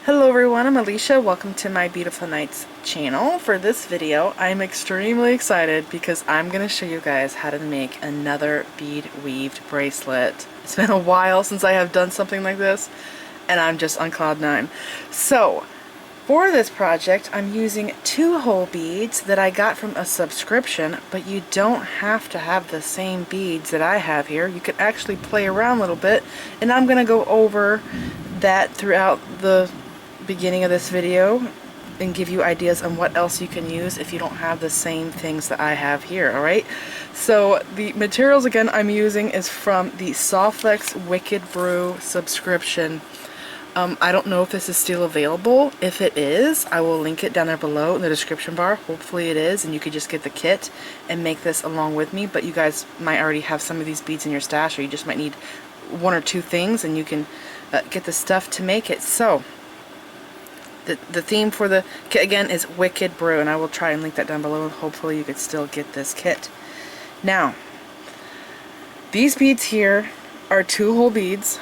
Hello everyone, I'm Alicia. Welcome to my Beautiful Nights channel. For this video, I'm extremely excited because I'm going to show you guys how to make another bead weaved bracelet. It's been a while since I have done something like this, and I'm just on cloud nine. So, for this project, I'm using 2-hole beads that I got from a subscription, but you don't have to have the same beads that I have here. You can actually play around a little bit, and I'm going to go over that throughout the beginning of this video and give you ideas on what else you can use if you don't have the same things that I have here. Alright, so the materials again I'm using is from the Softlex Wicked Brew subscription. I don't know if this is still available. If it is, I will link it down there below in the description bar. Hopefully it is, and you could just get the kit and make this along with me, but you guys might already have some of these beads in your stash, or you just might need one or two things and you can get the stuff to make it. So the theme for the kit again is Wicked Brew, and I will try and link that down below. Hopefully you could still get this kit. Now, these beads here are 2-hole beads.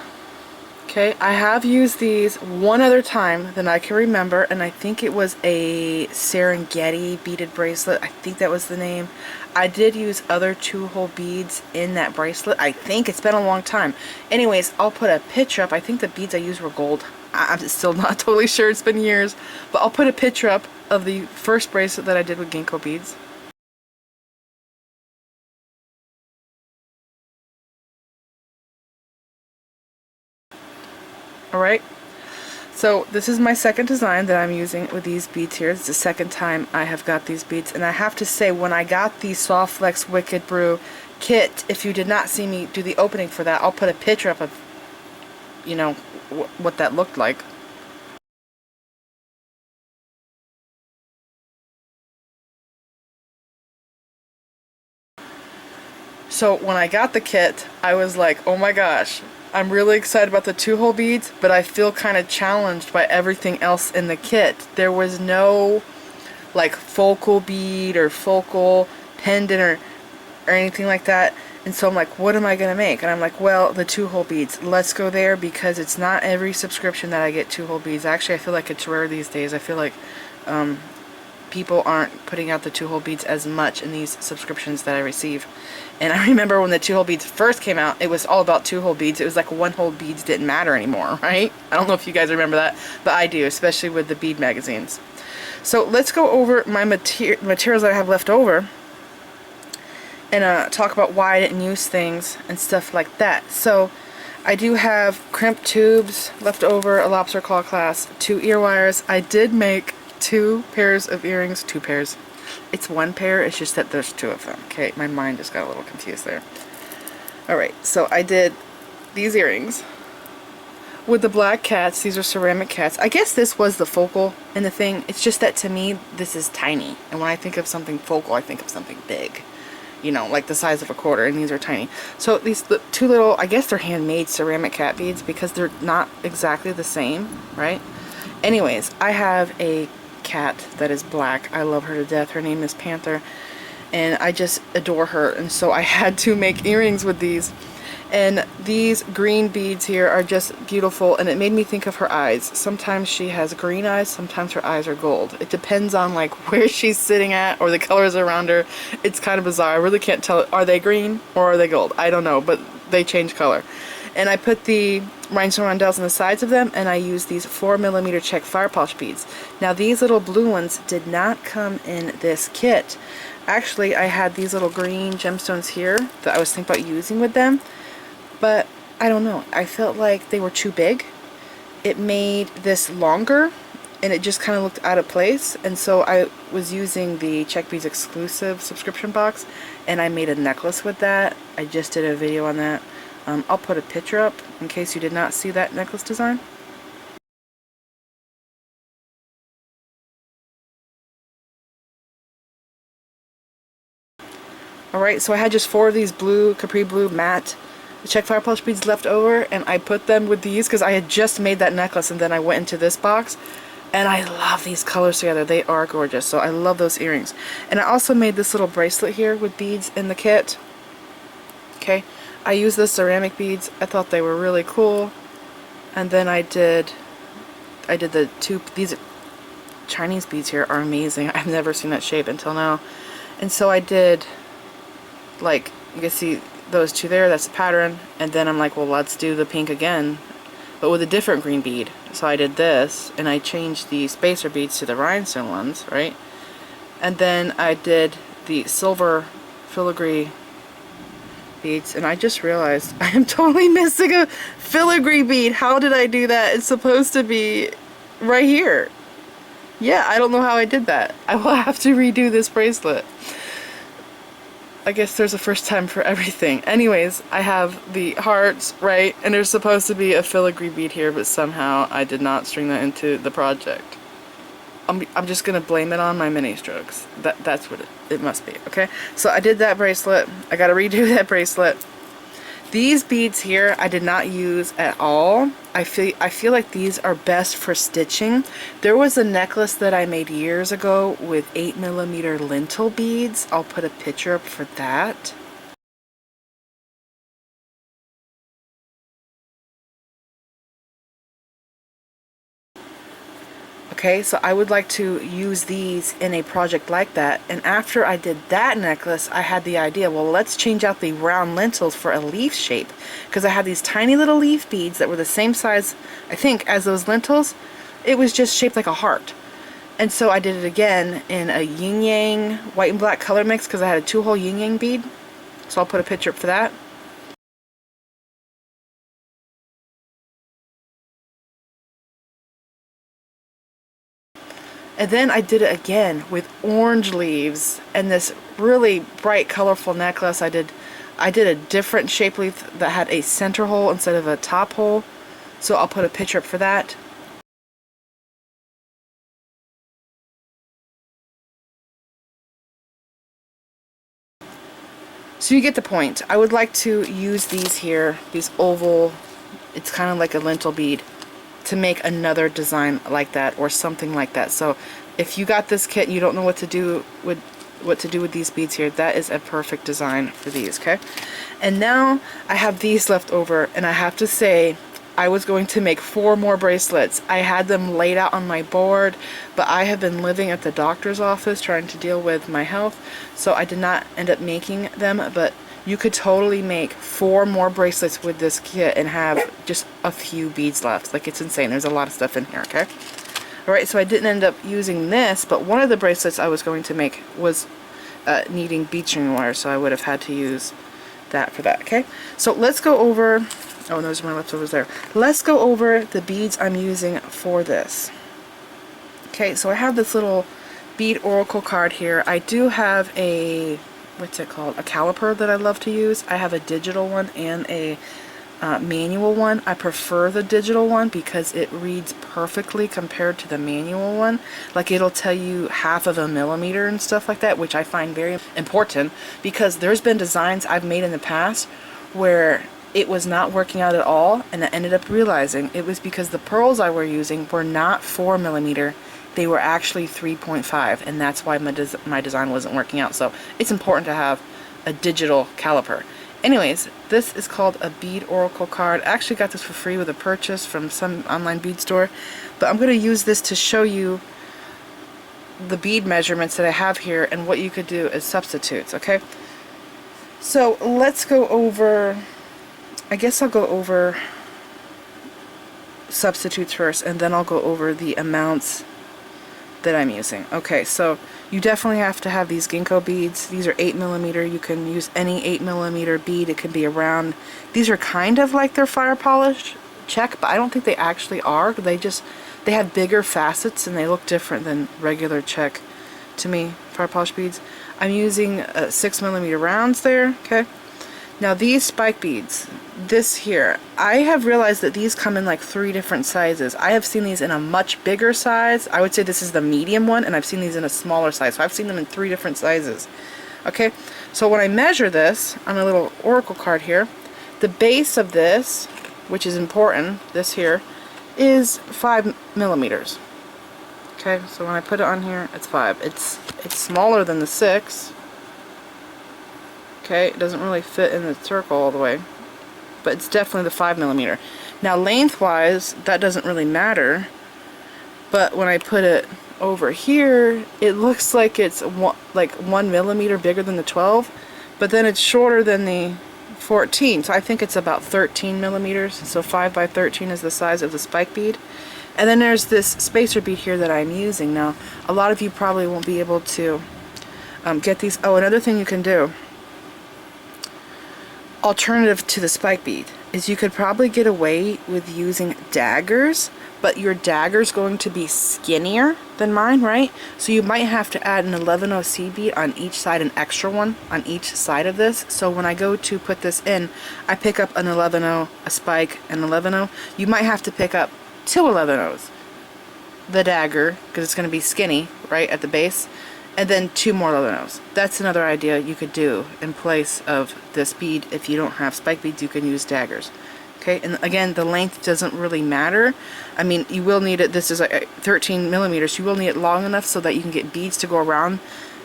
Okay, I have used these one other time that I can remember, and I think it was a Serengeti beaded bracelet. I think that was the name. I did use other 2-hole beads in that bracelet. I think it's been a long time. Anyways, I'll put a picture up. I think the beads I used were gold. I'm still not totally sure, it's been years, but I'll put a picture up of the first bracelet that I did with Ginko beads. Alright, so this is my second design that I'm using with these beads here. It's the second time I have got these beads, and I have to say, when I got the Softlex Wicked Brew kit, if you did not see me do the opening for that, I'll put a picture up of, you know, what that looked like. So when I got the kit, I was like, oh my gosh, I'm really excited about the 2-hole beads, but I feel kind of challenged by everything else in the kit. There was no like focal bead or focal pendant or anything like that. And so I'm like, what am I going to make? And I'm like, well, the 2-hole beads. Let's go there, because it's not every subscription that I get 2-hole beads. Actually, I feel like it's rare these days. I feel like people aren't putting out the 2-hole beads as much in these subscriptions that I receive. And I remember when the 2-hole beads first came out, it was all about 2-hole beads. It was like 1-hole beads didn't matter anymore, right? I don't know if you guys remember that, but I do, especially with the bead magazines. So let's go over my materials that I have left over and talk about why I didn't use things and stuff like that. So I do have crimp tubes left over, a lobster claw clasp, 2 ear wires. I did make 2 pairs of earrings. 2 pairs. It's 1 pair, it's just that there's 2 of them. Okay, my mind just got a little confused there. Alright, so I did these earrings with the black cats. These are ceramic cats. I guess this was the focal in the thing. It's just that to me, this is tiny. And when I think of something focal, I think of something big. You know, like the size of a quarter, and these are tiny. So these 2 little, I guess they're handmade ceramic cat beads because they're not exactly the same, right? Anyways, I have a cat that is black. I love her to death. Her name is Panther, and I just adore her, and so I had to make earrings with these. And these green beads here are just beautiful, and it made me think of her eyes. Sometimes she has green eyes, sometimes her eyes are gold. It depends on like where she's sitting at or the colors around her. It's kind of bizarre. I really can't tell, are they green or are they gold? I don't know, but they change color. And I put the rhinestone rondelles on the sides of them, and I used these 4mm Czech fire polish beads. Now these little blue ones did not come in this kit. Actually, I had these little green gemstones here that I was thinking about using with them, but I don't know. I felt like they were too big. It made this longer, and it just kind of looked out of place, and so I was using the Czech Beads exclusive subscription box, and I made a necklace with that. I just did a video on that. I'll put a picture up in case you did not see that necklace design. Alright, so I had just 4 of these blue, Capri Blue matte Czech fire polish beads left over, and I put them with these because I had just made that necklace, and then I went into this box, and I love these colors together. They are gorgeous, so I love those earrings. And I also made this little bracelet here with beads in the kit. Okay, I used the ceramic beads. I thought they were really cool. And then I did I did the two, these Chinese beads here are amazing. I've never seen that shape until now. And so I did, like, you can see those two there, that's the pattern. And then I'm like, well, let's do the pink again, but with a different green bead. So I did this, and I changed the spacer beads to the rhinestone ones, right? And then I did the silver filigree beads, and I just realized I am totally missing a filigree bead. How did I do that? It's supposed to be right here. Yeah, I don't know how I did that. I will have to redo this bracelet. I guess there's a first time for everything. Anyways, I have the hearts, right? And there's supposed to be a filigree bead here, but somehow I did not string that into the project. I'm just gonna blame it on my mini strokes. That's what it must be, okay? So I did that bracelet. I gotta redo that bracelet. These beads here I did not use at all. I feel like these are best for stitching. There was a necklace that I made years ago with 8mm lintel beads. I'll put a picture up for that. Okay, so I would like to use these in a project like that. And after I did that necklace, I had the idea, well, let's change out the round lentils for a leaf shape. Because I had these tiny little leaf beads that were the same size, I think, as those lentils. It was just shaped like a heart. And so I did it again in a yin-yang white and black color mix because I had a 2-hole yin-yang bead. So I'll put a picture up for that. And then I did it again with orange leaves and this really bright colorful necklace. I did a different shape leaf that had a center hole instead of a top hole. So I'll put a picture up for that. So you get the point. I would like to use these here, these oval, it's kind of like a lintel bead, to make another design like that or something like that. So if you got this kit and you don't know what to do with these beads here, that is a perfect design for these, okay? And now I have these left over, and I have to say I was going to make 4 more bracelets. I had them laid out on my board, but I have been living at the doctor's office trying to deal with my health, so I did not end up making them, but you could totally make 4 more bracelets with this kit and have just a few beads left. Like, it's insane. There's a lot of stuff in here, okay? Alright, so I didn't end up using this, but one of the bracelets I was going to make was needing bead string wire, so I would have had to use that for that, okay? So let's go over, oh, those are my leftovers there. Let's go over the beads I'm using for this. Okay, so I have this little bead oracle card here. I do have a, what's it called, a caliper that I love to use. I have a digital one and a manual one. I prefer the digital one because it reads perfectly compared to the manual one. Like, it'll tell you 1/2 millimeter and stuff like that, which I find very important because there's been designs I've made in the past where it was not working out at all, and I ended up realizing it was because the pearls I were using were not 4mm. They were actually 3.5, and that's why my design wasn't working out. So it's important to have a digital caliper. Anyways, this is called a bead oracle card. I actually got this for free with a purchase from some online bead store, but I'm going to use this to show you the bead measurements that I have here and what you could do as substitutes, okay? So let's go over, I guess I'll go over substitutes first, and then I'll go over the amounts that I'm using. Okay, so you definitely have to have these Ginko beads. These are 8mm. You can use any 8mm bead. It can be a round. These are kind of like their fire polish Czech, but I don't think they actually are. They have bigger facets and they look different than regular Czech to me, fire polish beads. I'm using 6mm rounds there, okay? Now these spike beads, this here, I have realized that these come in like 3 different sizes. I have seen these in a much bigger size. I would say this is the medium one, and I've seen these in a smaller size. So I've seen them in 3 different sizes. Okay, so when I measure this on a little oracle card here, the base of this, which is important, this here, is 5mm. Okay, so when I put it on here, it's 5. It's smaller than the 6. Okay, it doesn't really fit in the circle all the way, but it's definitely the 5mm. Now lengthwise, that doesn't really matter but when I put it over here, it looks like it's like 1 millimeter bigger than the 12, but then it's shorter than the 14, so I think it's about 13 millimeters. So 5 by 13 is the size of the spike bead. And then there's this spacer bead here that I'm using. Now, a lot of you probably won't be able to get these. Oh, another thing you can do, alternative to the spike bead, is you could probably get away with using daggers, but your dagger's going to be skinnier than mine, right? So you might have to add an 11/0 seed bead on each side, an extra one on each side of this. So when I go to put this in, I pick up an 11/0, a spike, and 11/0. You might have to pick up 2 11/0s, the dagger, because it's going to be skinny, right, at the base, and then 2 more 11/0s. That's another idea you could do in place of this bead. If you don't have spike beads, you can use daggers. Okay, and again, the length doesn't really matter. I mean, you will need it, this is like 13 millimeters, you will need it long enough so that you can get beads to go around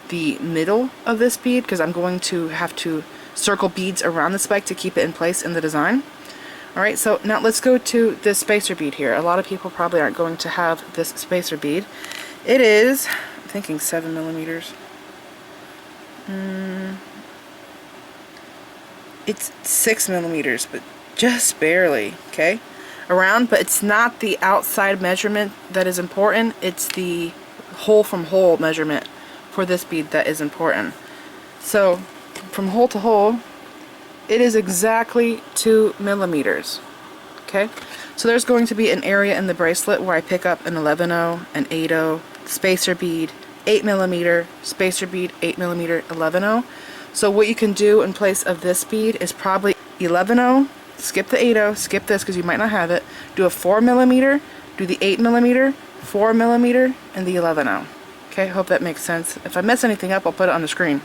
the middle of this bead, because I'm going to have to circle beads around the spike to keep it in place in the design. Alright, so now let's go to this spacer bead here. A lot of people probably aren't going to have this spacer bead. It is, I'm thinking 7 millimeters. It's 6 millimeters, but just barely, okay, around, but it's not the outside measurement that is important, it's the hole from hole measurement for this bead that is important. So from hole to hole, it is exactly 2 millimeters. Okay, so there's going to be an area in the bracelet where I pick up an 11/0, an 8/0, spacer bead, 8 millimeter, spacer bead, 8 millimeter, 11/0. So what you can do in place of this bead is probably 11/0, skip the 8/0, skip this because you might not have it, do a 4 millimeter, do the 8 millimeter, 4 millimeter, and the 11/0. Okay, hope that makes sense. If I mess anything up, I'll put it on the screen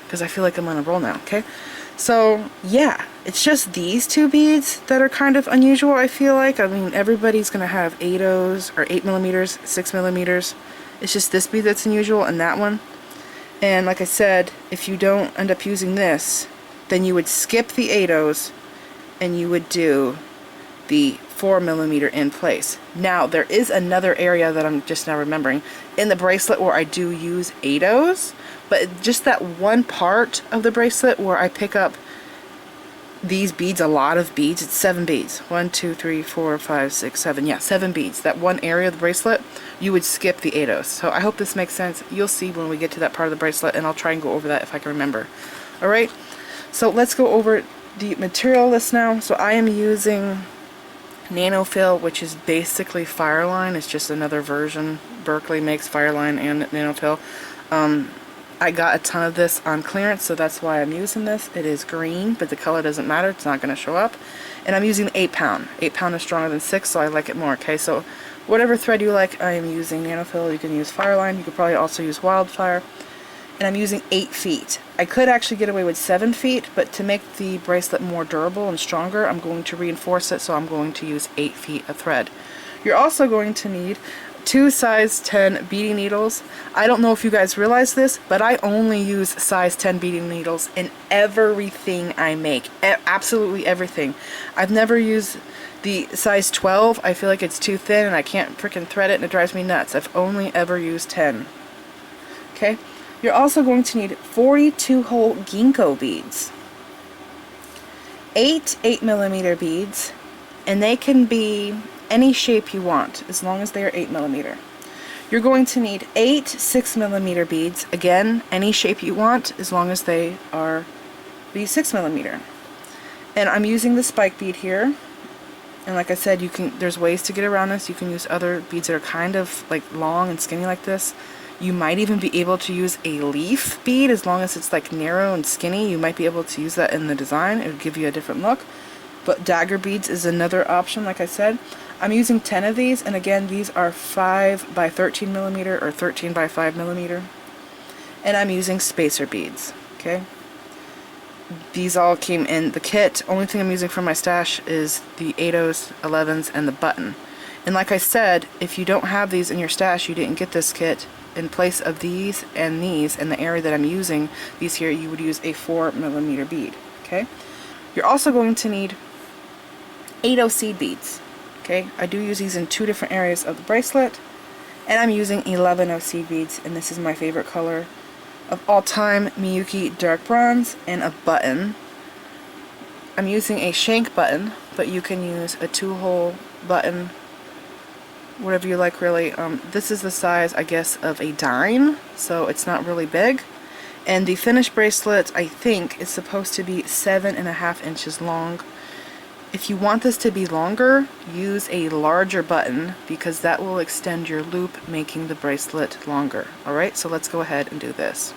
because I feel like I'm on a roll now. Okay, so yeah, it's just these two beads that are kind of unusual, I feel like. I mean, everybody's gonna have 8/0s or 8 millimeters, 6 millimeters. It's just this bead that's unusual and that one. And like I said, if you don't end up using this, then you would skip the 8/0s and you would do the 4 millimeter in place. Now, there is another area that I'm just now remembering in the bracelet where I do use 8/0s, but just that one part of the bracelet where I pick up these beads, a lot of beads, it's 7 beads. 1, 2, 3, 4, 5, 6, 7, yeah, 7 beads. That one area of the bracelet, you would skip the 8/0s. So I hope this makes sense. You'll see when we get to that part of the bracelet, and I'll try and go over that if I can remember. Alright, so let's go over the material list now. So I am using Nanofill, which is basically fireline. It's just another version. Berkeley makes fireline and Nanofill. I got a ton of this on clearance, so that's why I'm using this. It is green, but the color doesn't matter. It's not going to show up. And I'm using 8 pound. 8 pound is stronger than 6, so I like it more. Okay, so whatever thread you like, I am using Nanofill. You can use fireline. You could probably also use wildfire. And I'm using 8 feet. I could actually get away with 7 feet, but to make the bracelet more durable and stronger, I'm going to reinforce it, so I'm going to use 8 feet of thread. You're also going to need 2 size 10 beading needles. I don't know if you guys realize this, but I only use size 10 beading needles in everything I make. Absolutely everything. I've never used the size 12. I feel like it's too thin and I can't freaking thread it and it drives me nuts. I've only ever used 10. Okay? You're also going to need 42 hole Ginko beads. 8 8 millimeter beads, and they can be any shape you want as long as they are 8 millimeter. You're going to need 8 6 millimeter beads, again any shape you want as long as they are the 6 millimeter. And I'm using the spike bead here, and like I said, there's ways to get around this. You can use other beads that are kind of like long and skinny like this. You might even be able to use a leaf bead as long as it's like narrow and skinny. You might be able to use that in the design. It would give you a different look. But dagger beads is another option, like I said. I'm using 10 of these, and again, these are 5 by 13 millimeter or 13 by 5 millimeter. And I'm using spacer beads, okay? These all came in the kit. Only thing I'm using for my stash is the 8/0s, 11s, and the button. And like I said, if you don't have these in your stash, you didn't get this kit, in place of these and the area that I'm using these here, you would use a 4 millimeter bead. Okay, you're also going to need 8/0 seed beads. Okay, I do use these in 2 different areas of the bracelet. And I'm using 11 seed beads, and this is my favorite color of all time, Miyuki Dark Bronze, and a button. I'm using a shank button, but you can use a 2-hole button, whatever you like really. This is the size, I guess, of a dime, so it's not really big. And the finished bracelet, I think, is supposed to be 7.5 inches long. If you want this to be longer, use a larger button because that will extend your loop, making the bracelet longer. Alright, so let's go ahead and do this.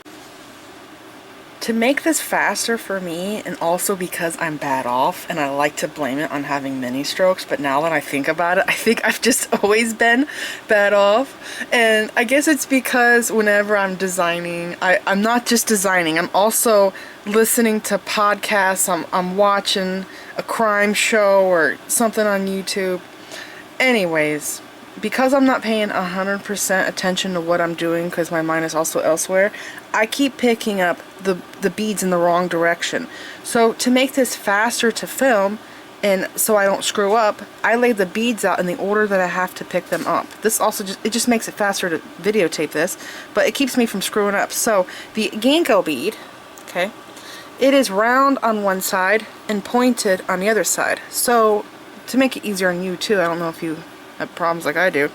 To make this faster for me, and also because I'm bad off, and I like to blame it on having mini strokes, but now that I think about it, I think I've just always been bad off. And I guess it's because whenever I'm designing, I'm not just designing, I'm also listening to podcasts, I'm watching a crime show or something on YouTube. Anyways, because I'm not paying 100% attention to what I'm doing because my mind is also elsewhere, I keep picking up the beads in the wrong direction. So to make this faster to film, and so I don't screw up, I lay the beads out in the order that I have to pick them up. This also just makes it faster to videotape this, but it keeps me from screwing up. So the Ginko bead, okay, it is round on one side and pointed on the other side. So to make it easier on you too, I don't know if you have problems like I do.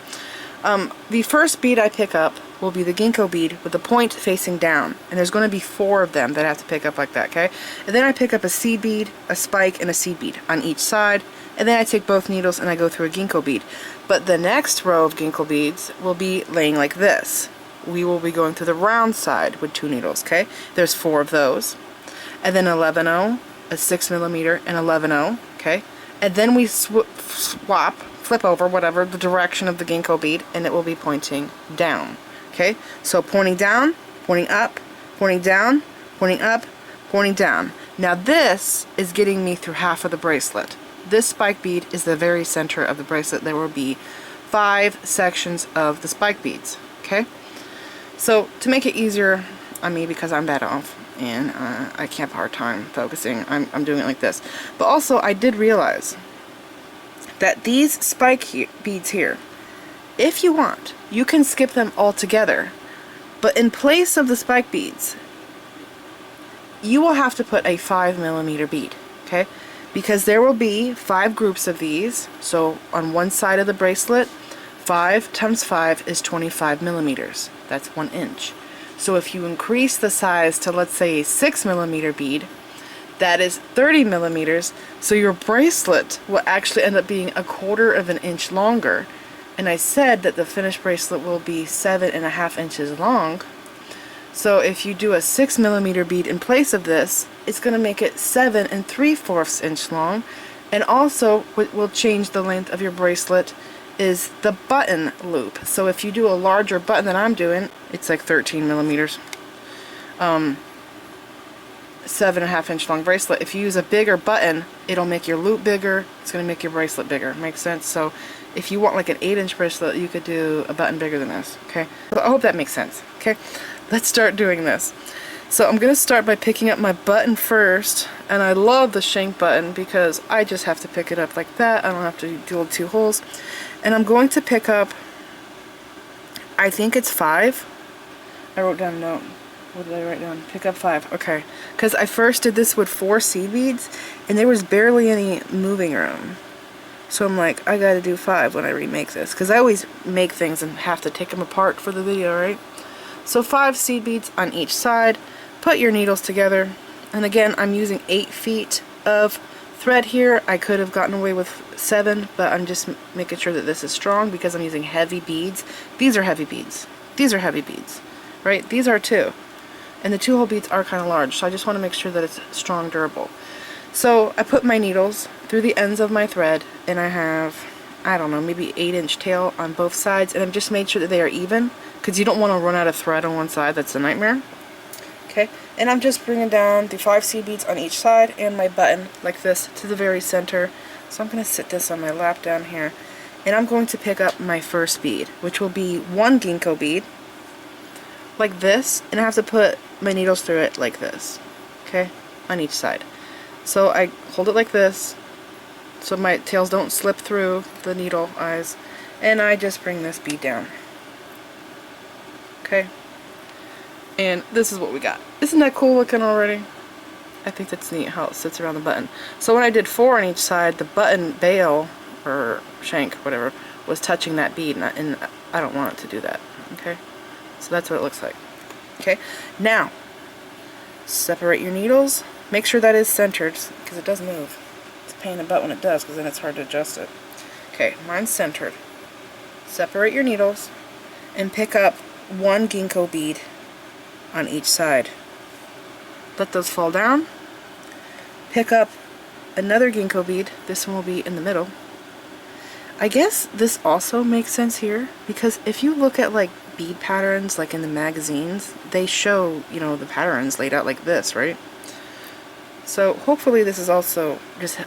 The first bead I pick up will be the Ginko bead with the point facing down, and there's going to be 4 of them that I have to pick up like that, okay? And then I pick up a seed bead, a spike, and a seed bead on each side, and then I take both needles and I go through a Ginko bead. But the next row of Ginko beads will be laying like this. We will be going through the round side with 2 needles, okay? There's 4 of those. And then 11-0, a 6mm, and 11-0, okay? And then we flip over, whatever, the direction of the Ginko bead, and it will be pointing down. Okay, so pointing down, pointing up, pointing down, pointing up, pointing down. Now this is getting me through half of the bracelet. This spike bead is the very center of the bracelet. There will be 5 sections of the spike beads. Okay, so to make it easier on me because I'm bad off and I can't have a hard time focusing, I'm doing it like this. But also I did realize that these spike beads here, if you want, you can skip them altogether, but in place of the spike beads, you will have to put a 5mm bead, okay? Because there will be 5 groups of these, so on one side of the bracelet, 5 times 5 is 25mm. That's 1 inch. So if you increase the size to, let's say, a 6mm bead, that is 30mm, so your bracelet will actually end up being 1/4 of an inch longer. And I said that the finished bracelet will be 7.5 inches long. So if you do a 6mm bead in place of this, it's going to make it 7 3/4 inch long. And also what will change the length of your bracelet is the button loop. So if you do a larger button than I'm doing, it's like 13mm. 7.5 inch long bracelet. If you use a bigger button, it'll make your loop bigger. It's going to make your bracelet bigger. Makes sense? So if you want like an 8-inch bracelet, you could do a button bigger than this. Okay, so I hope that makes sense. Okay, let's start doing this. So I'm going to start by picking up my button first, and I love the shank button because I just have to pick it up like that. I don't have to do 2 holes. And I'm going to pick up, I think it's 5. I wrote down a note. What did I write down? Pick up 5. Okay. Because I first did this with 4 seed beads, and there was barely any moving room. So I'm like, I gotta do 5 when I remake this. Because I always make things and have to take them apart for the video, right? So 5 seed beads on each side. Put your needles together. And again, I'm using 8 feet of thread here. I could have gotten away with 7, but I'm just making sure that this is strong because I'm using heavy beads. These are heavy beads. These are heavy beads, right? These are too. And the 2-hole beads are kind of large, so I just want to make sure that it's strong, durable. So I put my needles through the ends of my thread, and I have, I don't know, maybe 8-inch tail on both sides, and I've just made sure that they are even, because you don't want to run out of thread on one side. That's a nightmare. Okay, and I'm just bringing down the 5 seed beads on each side and my button like this to the very center. So I'm going to sit this on my lap down here, and I'm going to pick up my first bead, which will be 1 Ginko bead, like this, and I have to put my needles through it like this, okay, on each side. So I hold it like this so my tails don't slip through the needle eyes, and I just bring this bead down. Okay? And this is what we got. Isn't that cool looking already? I think that's neat how it sits around the button. So when I did 4 on each side, the button bail, or shank, whatever, was touching that bead, and I don't want it to do that. Okay? So that's what it looks like. Okay? Now, separate your needles. Make sure that is centered, because it does move. It's a pain in the butt when it does, because then it's hard to adjust it. Okay, mine's centered. Separate your needles, and pick up 1 Ginko bead on each side. Let those fall down. Pick up another Ginko bead. This one will be in the middle. I guess this also makes sense here, because if you look at like bead patterns like in the magazines, they show, you know, the patterns laid out like this, right? So hopefully this is also just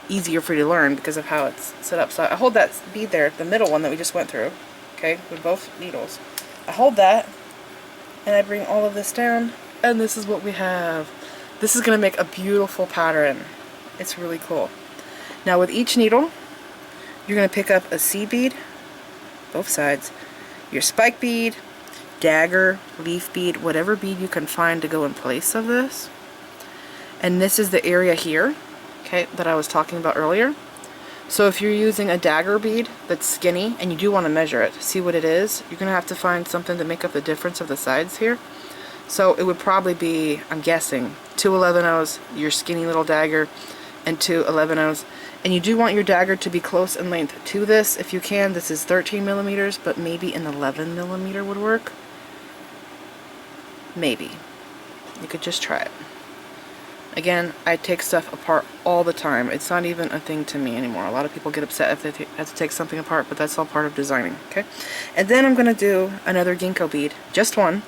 easier for you to learn because of how it's set up. So I hold that bead there, the middle one that we just went through, okay, with both needles. I hold that, and I bring all of this down, and this is what we have. This is going to make a beautiful pattern. It's really cool. Now with each needle, you're going to pick up a seed bead, both sides, your spike bead, dagger, leaf bead, whatever bead you can find to go in place of this. And this is the area here, okay, that I was talking about earlier. So if you're using a dagger bead that's skinny, and you do want to measure it, see what it is, you're going to have to find something to make up the difference of the sides here. So it would probably be, I'm guessing, 2 11-0s, your skinny little dagger, and 2 11-0s. And you do want your dagger to be close in length to this if you can. This is 13 millimeters, but maybe an 11 millimeter would work. Maybe. You could just try it. Again, I take stuff apart all the time. It's not even a thing to me anymore. A lot of people get upset if they have to take something apart, but that's all part of designing, okay? And then I'm going to do another Ginko bead, just one,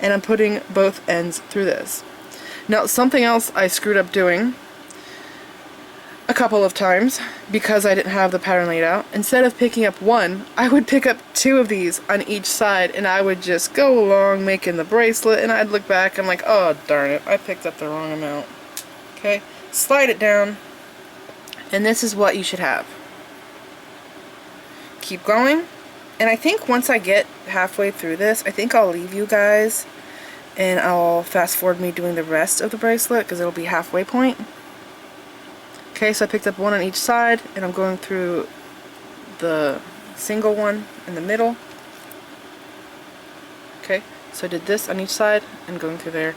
and I'm putting both ends through this. Now, something else I screwed up doing a couple of times because I didn't have the pattern laid out. Instead of picking up 1, I would pick up 2 of these on each side, and I would just go along making the bracelet, and I'd look back, I'm like, oh darn it, I picked up the wrong amount. Okay, slide it down, and this is what you should have. Keep going, and I think once I get halfway through this, I think I'll leave you guys, and I'll fast forward me doing the rest of the bracelet, because it'll be halfway point. Okay, so I picked up 1 on each side, and I'm going through the single one in the middle. Okay, so I did this on each side, and going through there.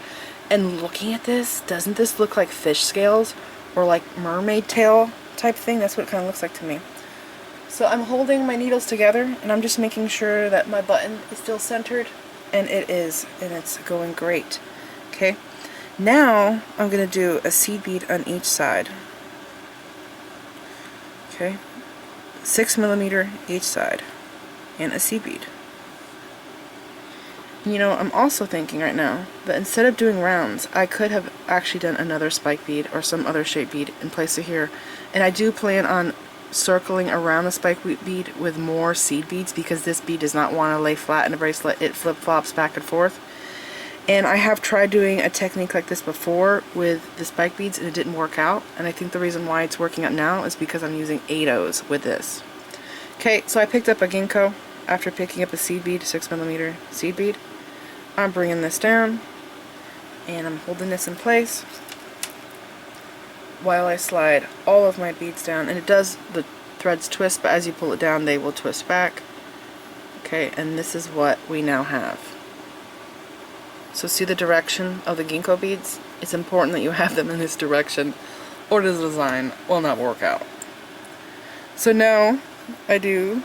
And looking at this, doesn't this look like fish scales? Or like mermaid tail type thing? That's what it kind of looks like to me. So I'm holding my needles together, and I'm just making sure that my button is still centered, and it is, and it's going great. Okay, now I'm going to do a seed bead on each side. Okay, 6 millimeter each side, and a seed bead. You know, I'm also thinking right now that instead of doing rounds, I could have actually done another spike bead or some other shape bead in place of here. And I do plan on circling around the spike bead with more seed beads, because this bead does not want to lay flat in a bracelet. It flip-flops back and forth. And I have tried doing a technique like this before with the spike beads, and it didn't work out. And I think the reason why it's working out now is because I'm using 8/0s with this. Okay, so I picked up a Ginko after picking up a seed bead, 6 millimeter seed bead. I'm bringing this down, and I'm holding this in place while I slide all of my beads down. And it does, the threads twist, but as you pull it down, they will twist back. Okay, and this is what we now have. So see the direction of the Ginko beads? It's important that you have them in this direction, or the design will not work out. So now I do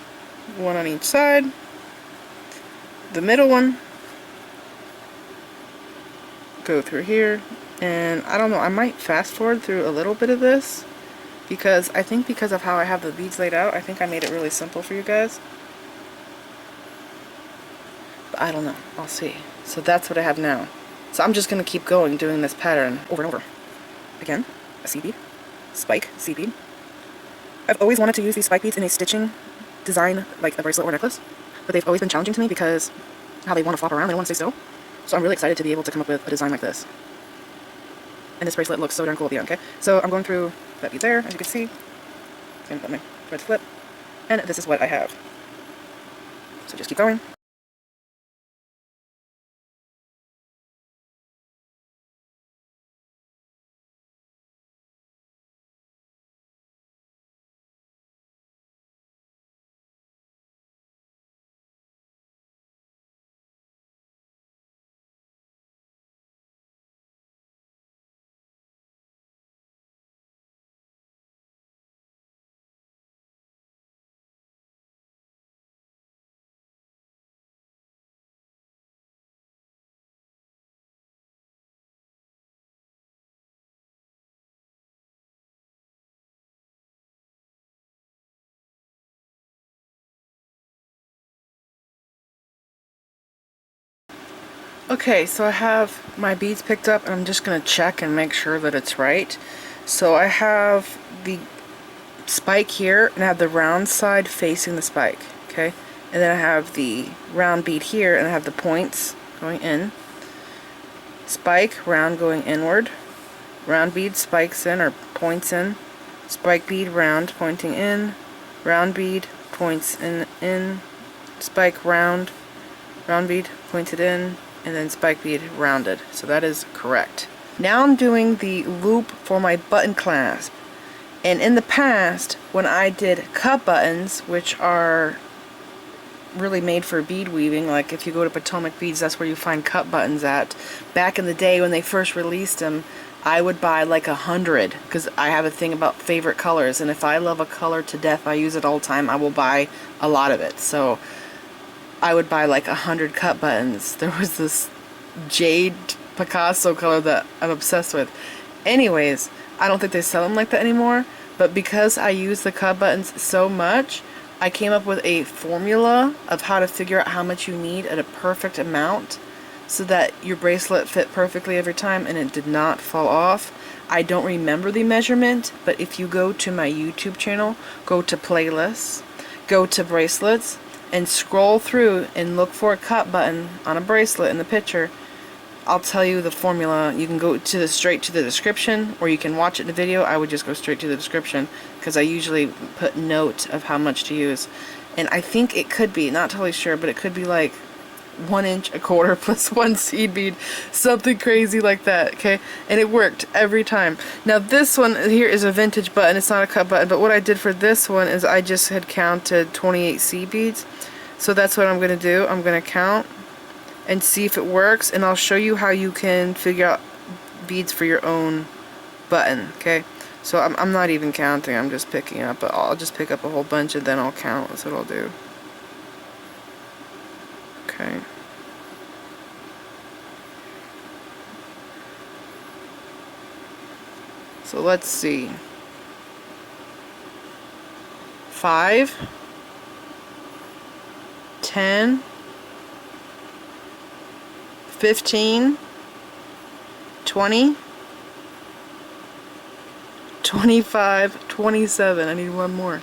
1 on each side, the middle one, go through here, and I don't know, I might fast forward through a little bit of this, because I think because of how I have the beads laid out, I think I made it really simple for you guys. But I don't know, I'll see. So that's what I have now. So I'm just going to keep going doing this pattern over and over. Again, a seed bead, spike, seed bead. I've always wanted to use these spike beads in a stitching design like a bracelet or necklace, but they've always been challenging to me because how they want to flop around, they don't want to stay still. So I'm really excited to be able to come up with a design like this. And this bracelet looks so darn cool at the end, okay? So I'm going through that bead there, as you can see. I'm going to let my threads flip. And this is what I have. So just keep going. Okay, so I have my beads picked up and I'm just going to check and make sure that it's right. So I have the spike here and I have the round side facing the spike, okay? And then I have the round bead here and I have the points going in. Spike, round going inward. Round bead spikes in or points in. Spike bead, round pointing in. Round bead points in. Spike round. Round bead pointed in. And then spike bead rounded. So that is correct. Now I'm doing the loop for my button clasp. And in the past, when I did cup buttons, which are really made for bead weaving, like if you go to Potomac Beads, that's where you find cup buttons at. Back in the day when they first released them, I would buy like 100, because I have a thing about favorite colors, and if I love a color to death, I use it all the time, I will buy a lot of it. So I would buy like 100 cup buttons. There was this jade Picasso color that I'm obsessed with. Anyways, I don't think they sell them like that anymore, but because I use the cup buttons so much, I came up with a formula of how to figure out how much you need at a perfect amount so that your bracelet fit perfectly every time and it did not fall off. I don't remember the measurement, but if you go to my YouTube channel, go to playlists, go to bracelets, and scroll through and look for a cup button on a bracelet in the picture, I'll tell you the formula. You can go to straight to the description, or you can watch it in the video. I would just go straight to the description because I usually put note of how much to use. And I think it could be, not totally sure, but it could be like 1 inch a quarter plus 1 seed bead, something crazy like that, okay? And it worked every time. Now this one here is a vintage button. It's not a cup button, but what I did for this one is I just had counted 28 seed beads. So that's what I'm going to do. I'm going to count and see if it works, and I'll show you how you can figure out beads for your own button, okay? So I'm not even counting, I'm just picking up, but I'll just pick up a whole bunch and then I'll count. That's what I'll do. Okay. So let's see. 5, 10, 15, 20, 25, 27. I need one more.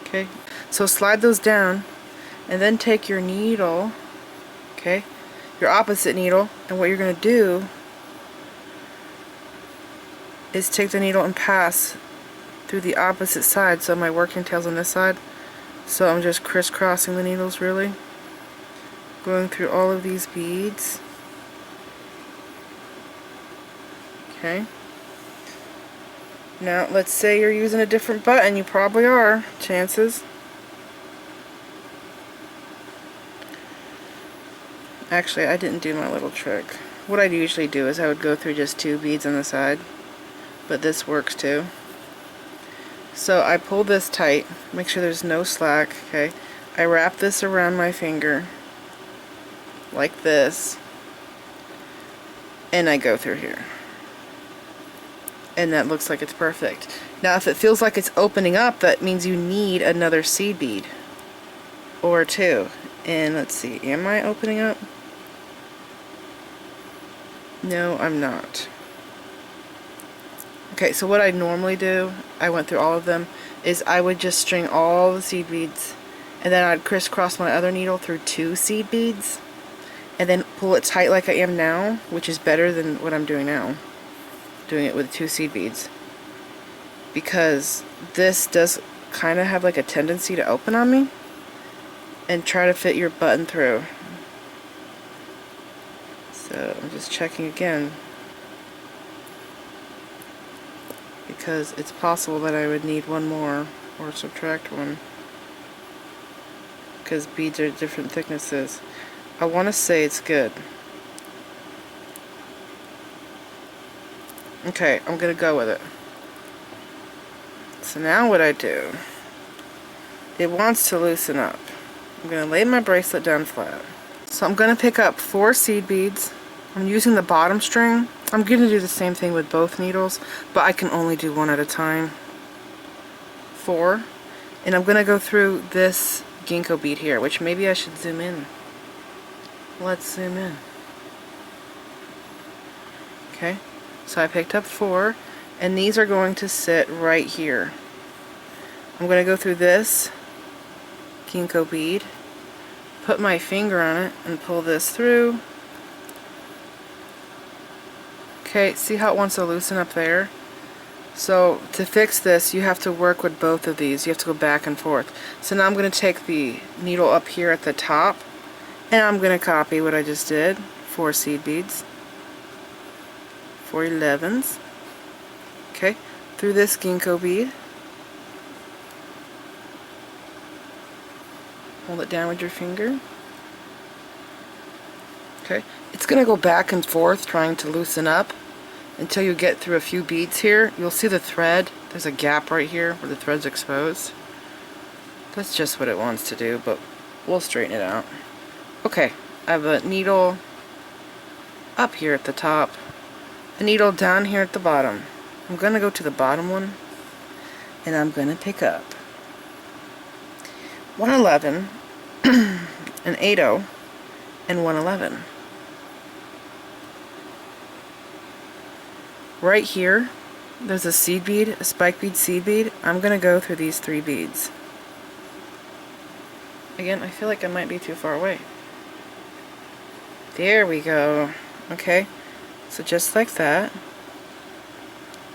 Okay, so slide those down and then take your needle, okay, your opposite needle, and what you're going to do is take the needle and pass through the opposite side. So my working tail's on this side. So I'm just crisscrossing the needles, really, going through all of these beads. Okay. Now let's say you're using a different button. You probably are, chances. Actually, I didn't do my little trick. What I'd usually do is I would go through just 2 beads on the side, but this works too. So I pull this tight, make sure there's no slack, okay? I wrap this around my finger, like this, and I go through here. And that looks like it's perfect. Now if it feels like it's opening up, that means you need another seed bead, or 2. And let's see, am I opening up? No, I'm not. Okay, so what I normally do, I went through all of them, is I would just string all the seed beads, and then I'd crisscross my other needle through 2 seed beads, and then pull it tight like I am now, which is better than what I'm doing now, doing it with 2 seed beads, because this does kind of have like a tendency to open on me and try to fit your button through. So I'm just checking again, because it's possible that I would need one more or subtract one, because beads are different thicknesses. I want to say it's good. Okay, I'm gonna go with it. So now what I do, it wants to loosen up. I'm gonna lay my bracelet down flat. So I'm gonna pick up 4 seed beads. I'm using the bottom string. I'm going to do the same thing with both needles, but I can only do 1 at a time. 4. And I'm going to go through this Ginko bead here, which maybe I should zoom in. Let's zoom in. Okay, so I picked up 4, and these are going to sit right here. I'm going to go through this Ginko bead, put my finger on it, and pull this through. Okay, see how it wants to loosen up there? So to fix this, you have to work with both of these. You have to go back and forth. So now I'm going to take the needle up here at the top, and I'm going to copy what I just did. 4 seed beads, 4 11s. Okay, through this Ginko bead. Hold it down with your finger. Okay, it's going to go back and forth trying to loosen up until you get through a few beads here. You'll see the thread. There's a gap right here where the thread's exposed. That's just what it wants to do, but we'll straighten it out. Okay, I have a needle up here at the top, a needle down here at the bottom. I'm going to go to the bottom one, and I'm going to pick up 111, an 8/0, and 111. Right here, there's a seed bead, a spike bead seed bead. I'm going to go through these 3 beads. Again, I feel like I might be too far away. There we go. Okay, so just like that,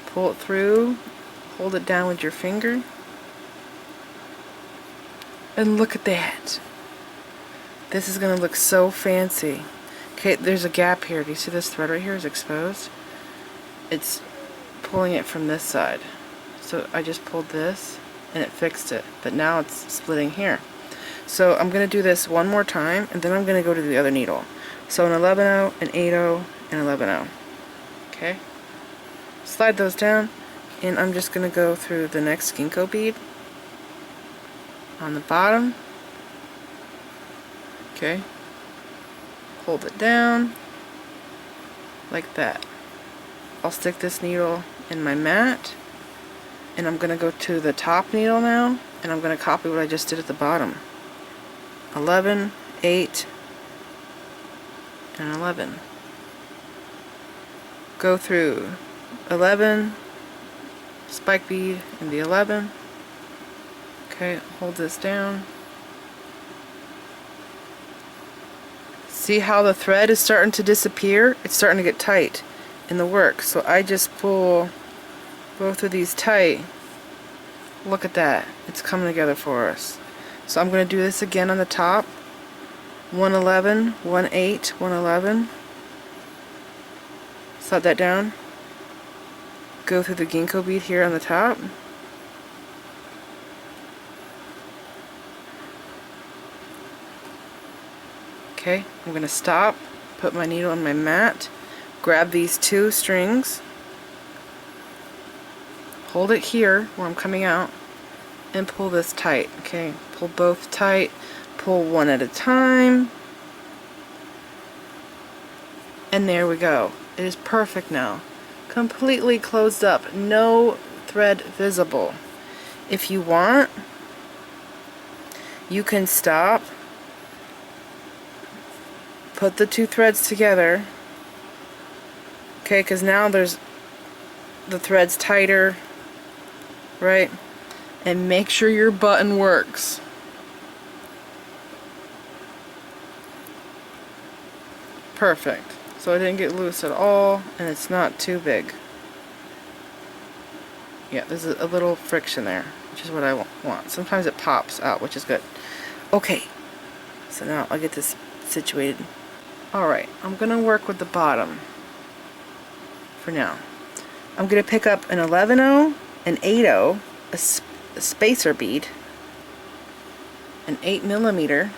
pull it through, hold it down with your finger, and look at that. This is going to look so fancy. Okay, there's a gap here. Do you see this thread right here is exposed? It's pulling it from this side. So I just pulled this and it fixed it, but now it's splitting here. So I'm going to do this one more time, and then I'm going to go to the other needle. So an 11/0, an 8/0, and 11/0. Okay? Slide those down, and I'm just going to go through the next Ginko bead on the bottom. Okay? Hold it down like that. I'll stick this needle in my mat, and I'm going to go to the top needle now, and I'm going to copy what I just did at the bottom. 11, 8, and 11. Go through 11, spike bead, and the 11. Okay, hold this down. See how the thread is starting to disappear? It's starting to get tight in the work. So I just pull both of these tight. Look at that. It's coming together for us. So I'm going to do this again on the top. 111, 18, 111. Slide that down. Go through the Ginko bead here on the top. Okay, I'm going to stop, put my needle on my mat, grab these 2 strings, hold it here where I'm coming out, and pull this tight. Okay, pull both tight, pull one at a time, and there we go. It is perfect now. Completely closed up, no thread visible. If you want, you can stop, put the 2 threads together, okay, because now there's the threads tighter, right? And make sure your button works. Perfect. So it didn't get loose at all, and it's not too big. Yeah, there's a little friction there, which is what I want. Sometimes it pops out, which is good. Okay, so now I'll get this situated. Alright, I'm going to work with the bottom for now. I'm going to pick up an 11/0, an 8/0, a spacer bead, an 8mm,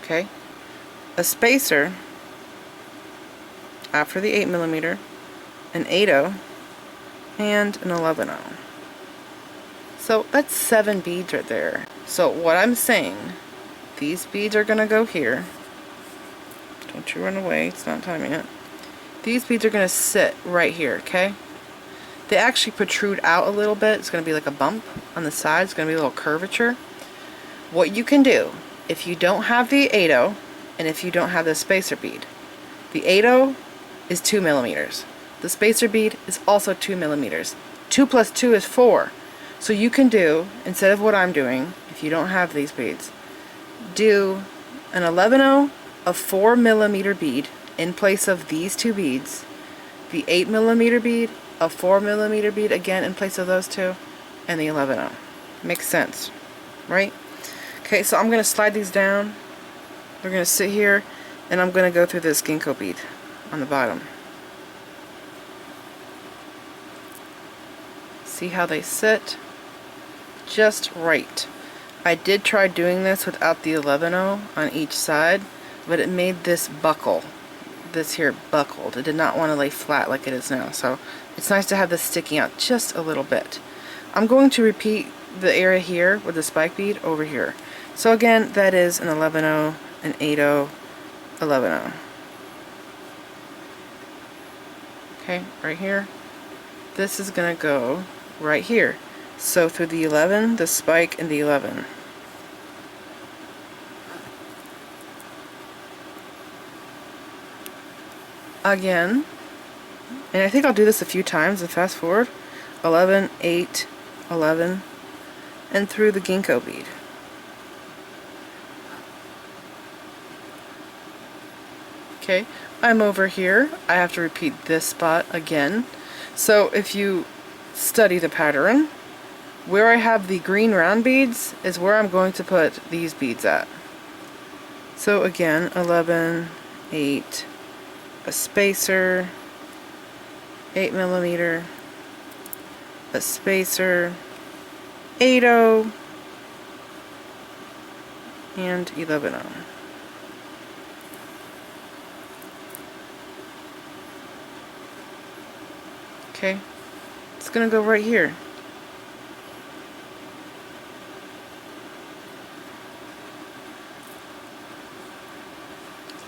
okay, a spacer after the 8mm, an 8/0, and an 11/0. So that's 7 beads right there. So what I'm saying, these beads are going to go here. Don't you run away, it's not time yet. These beads are going to sit right here, okay? They actually protrude out a little bit. It's going to be like a bump on the side. It's going to be a little curvature. what you can do, if you don't have the 8/0 and if you don't have the spacer bead, the 8/0 is 2 millimeters. The spacer bead is also 2 millimeters. 2 plus 2 is 4. So you can do, instead of what I'm doing, if you don't have these beads, do an 11/0 of 4 millimeter bead in place of these two beads, the 8 millimeter bead, a 4 millimeter bead again in place of those two, and the 11/0. Makes sense, right? Okay, so I'm going to slide these down. We're going to sit here, and I'm going to go through this Ginko bead on the bottom. See how they sit? Just right. I did try doing this without the 11/0 on each side, but it made this buckle. This here buckled. It did not want to lay flat like it is now, so it's nice to have this sticking out just a little bit. I'm going to repeat the area here with the spike bead over here. So again, that is an 11/0, an 8/0, 11/0. Okay, right here. This is going to go right here. So through the 11, the spike, and the 11. Again, and I think I'll do this a few times and fast forward. 11, 8, 11, and through the Ginko bead. Okay, I'm over here. I have to repeat this spot again. So if you study the pattern, where I have the green round beads is where I'm going to put these beads at. So again, 11, 8, a spacer, 8 millimeter, a spacer, 8/0, and 11/0. Okay, it's gonna go right here.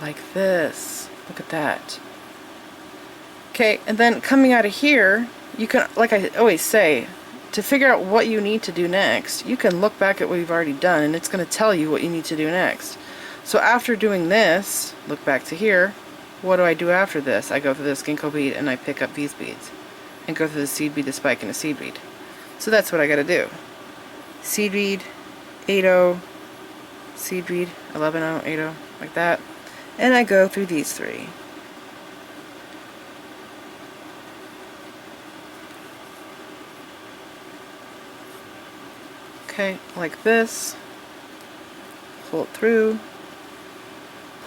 Like this. Look at that. Okay, and then coming out of here, you can, like I always say, to figure out what you need to do next, you can look back at what you've already done and it's going to tell you what you need to do next. So after doing this, look back to here, what do I do after this? I go through this Ginko bead and I pick up these beads and go through the seed bead, the spike, and the seed bead. So that's what I got to do. Seed bead, 8/0, seed bead, 11/0, 8/0, like that. And I go through these three. Okay, like this. Pull it through.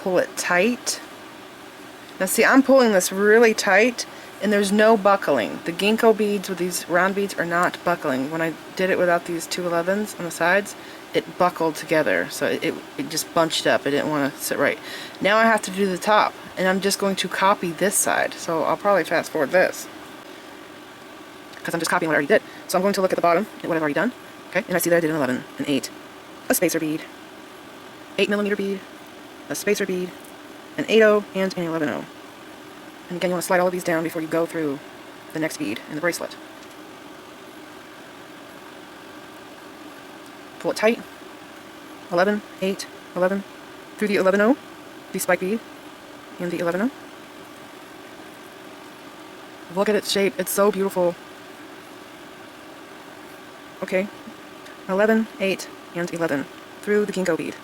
Pull it tight. Now see, I'm pulling this really tight and there's no buckling. The Ginko beads with these round beads are not buckling. When I did it without these two 11s on the sides, it buckled together, so it just bunched up. It didn't want to sit right. Now I have to do the top, and I'm just going to copy this side. So I'll probably fast forward this, because I'm just copying what I already did. So I'm going to look at the bottom at what I've already done. Okay, and I see that I did an 11, an 8, a spacer bead, 8 millimeter bead, a spacer bead, an 8/0, and an 11/0. And again, you want to slide all of these down before you go through the next bead in the bracelet. Pull it tight. 11, 8, 11, through the 11/0, the spike bead, and the 11/0. Look at its shape, it's so beautiful. Okay, 11, 8, and 11, through the Ginko bead.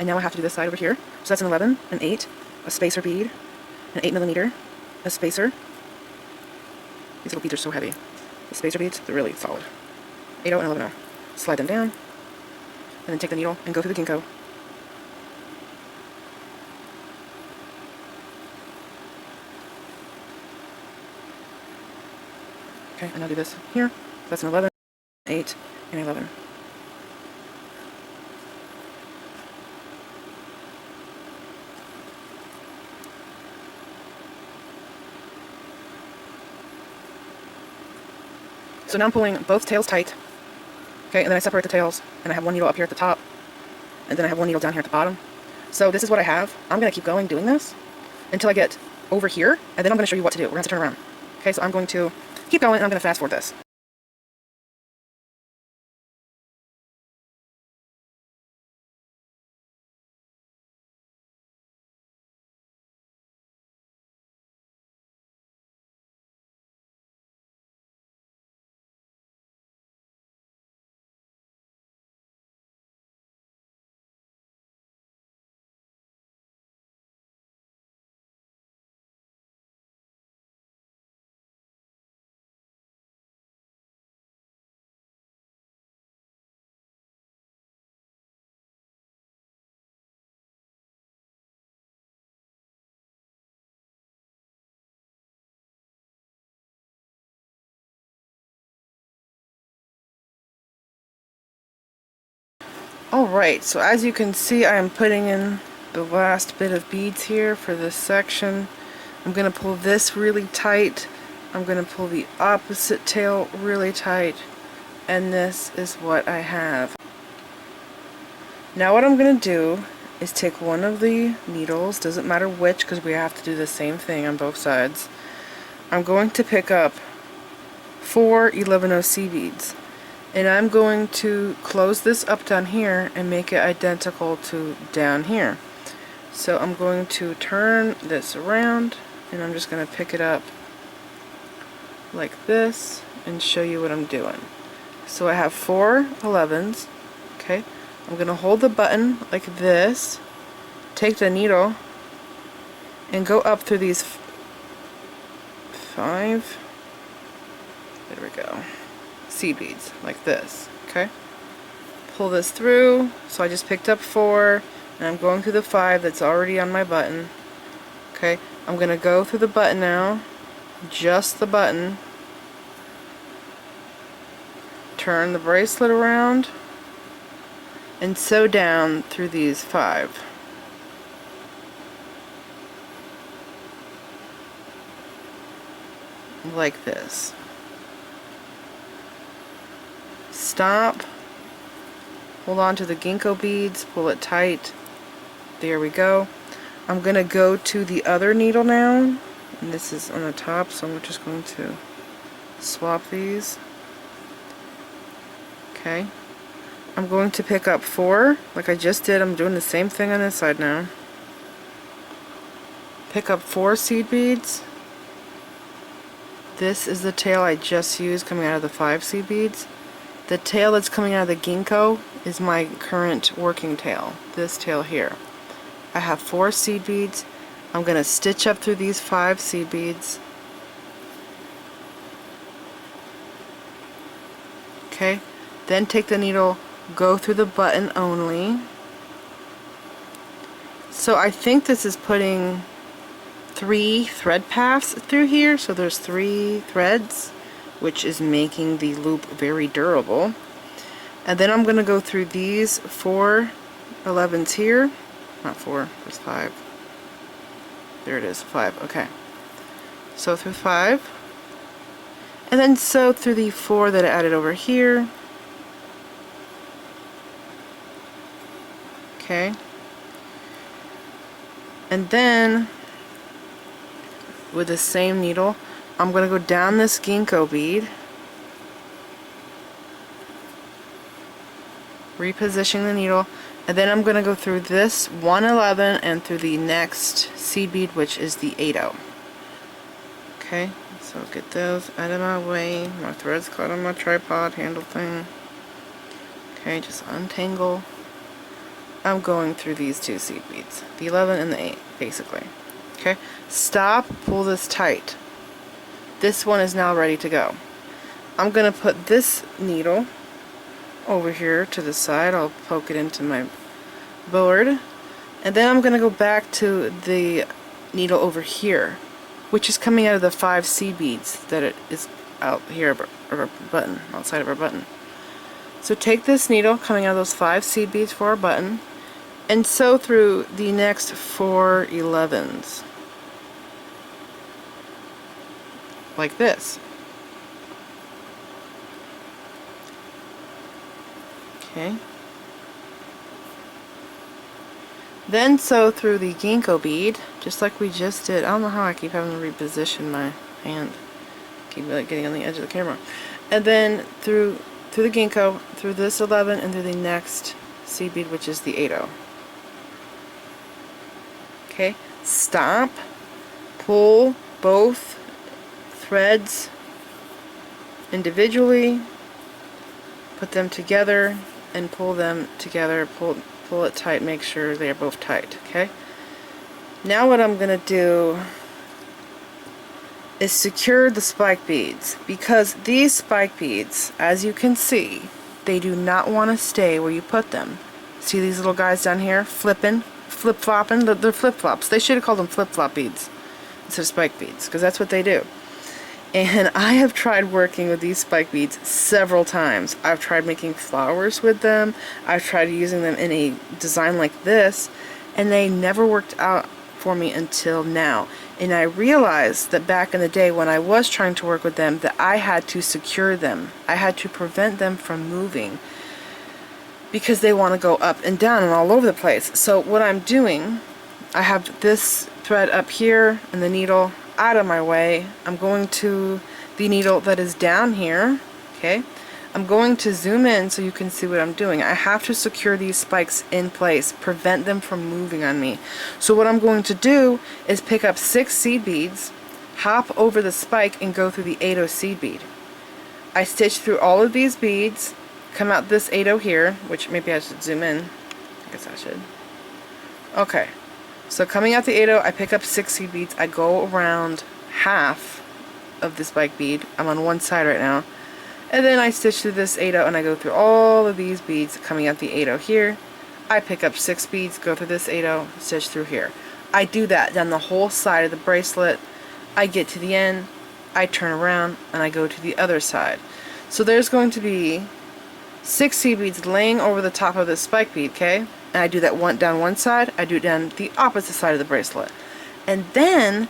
And now I have to do this side over here. So that's an 11, an 8, a spacer bead, an 8 millimeter, a spacer. These little beads are so heavy. The spacer beads, they're really solid. 8/0 and 11/0. Slide them down, and then take the needle and go through the Ginko. Okay, and I'll do this here. That's an 11, 8, and 11. So now I'm pulling both tails tight, okay, and then I separate the tails, and I have one needle up here at the top, and then I have one needle down here at the bottom. So this is what I have. I'm going to keep going doing this until I get over here, and then I'm going to show you what to do. We're going to turn around. Okay, so I'm going to keep going, and I'm going to fast forward this. Alright, so as you can see, I am putting in the last bit of beads here for this section. I'm going to pull this really tight. I'm going to pull the opposite tail really tight. And this is what I have. Now what I'm going to do is take one of the needles, doesn't matter which because we have to do the same thing on both sides. I'm going to pick up 4 11-0C beads. And I'm going to close this up down here and make it identical to down here. So I'm going to turn this around and I'm just going to pick it up like this and show you what I'm doing. So I have 4 11s. Okay, I'm going to hold the button like this, take the needle and go up through these 5, there we go, seed beads like this. Okay, pull this through. So I just picked up 4 and I'm going through the 5 that's already on my button. Okay, I'm gonna go through the button now, just the button, turn the bracelet around and sew down through these 5. Like this. Stop, hold on to the Ginko beads, pull it tight. There we go. I'm going to go to the other needle now, and this is on the top, so I'm just going to swap these. Okay. I'm going to pick up 4, like I just did. I'm doing the same thing on this side now. Pick up 4 seed beads. This is the tail I just used coming out of the 5 seed beads. The tail that's coming out of the Ginko is my current working tail, this tail here. I have 4 seed beads. I'm going to stitch up through these 5 seed beads. Okay, then take the needle, go through the button only. So I think this is putting 3 thread paths through here, so there's 3 threads, which is making the loop very durable. And then I'm going to go through these 4 11s here. Not 4, there's 5. There it is, 5, okay. Sew through 5. And then sew through the 4 that I added over here. Okay. And then, with the same needle, I'm going to go down this Ginko bead, reposition the needle, and then I'm going to go through this 111 and through the next seed bead, which is the 80. Okay, so get those out of my way. My thread's caught on my tripod handle thing. Okay, just untangle. I'm going through these 2 seed beads, the 11 and the 8, basically. Okay, stop, pull this tight. This one is now ready to go. I'm going to put this needle over here to the side. I'll poke it into my board. And then I'm going to go back to the needle over here, which is coming out of the 5 seed beads that it is out here of our button, outside of our button. So take this needle coming out of those 5 seed beads for our button and sew through the next 4 11s. Like this. Okay. Then sew through the Ginko bead, just like we just did. I don't know how I keep having to reposition my hand. Keep like getting on the edge of the camera. And then through the Ginko, through this 11, and through the next seed bead, which is the 80. Okay. Stop. Pull both threads individually, put them together and pull them together, pull it tight, make sure they are both tight. Okay, now what I'm going to do is secure the spike beads, because these spike beads, as you can see, they do not want to stay where you put them. See these little guys down here flipping, flip-flopping? They're flip-flops. They should have called them flip-flop beads instead of spike beads, because that's what they do. And I have tried working with these spike beads several times. I've tried making flowers with them. I've tried using them in a design like this, and they never worked out for me until now. And I realized that back in the day when I was trying to work with them, that I had to secure them. I had to prevent them from moving because they want to go up and down and all over the place. So what I'm doing, I have this thread up here and the needle out of my way. I'm going to the needle that is down here. Okay, I'm going to zoom in so you can see what I'm doing. I have to secure these spikes in place, prevent them from moving on me. So what I'm going to do is pick up 6 seed beads, hop over the spike, and go through the 8/0 seed bead. I stitch through all of these beads, come out this 8/0 here, which maybe I should zoom in. I guess I should. Okay. So coming out the 8/0, I pick up 6 seed beads. I go around half of the spike bead. I'm on one side right now. And then I stitch through this 8/0 and I go through all of these beads coming out the 8/0 here. I pick up 6 beads, go through this 8/0, stitch through here. I do that down the whole side of the bracelet. I get to the end, I turn around, and I go to the other side. So there's going to be 6 seed beads laying over the top of this spike bead, okay? And I do that down one side, I do it down the opposite side of the bracelet. And then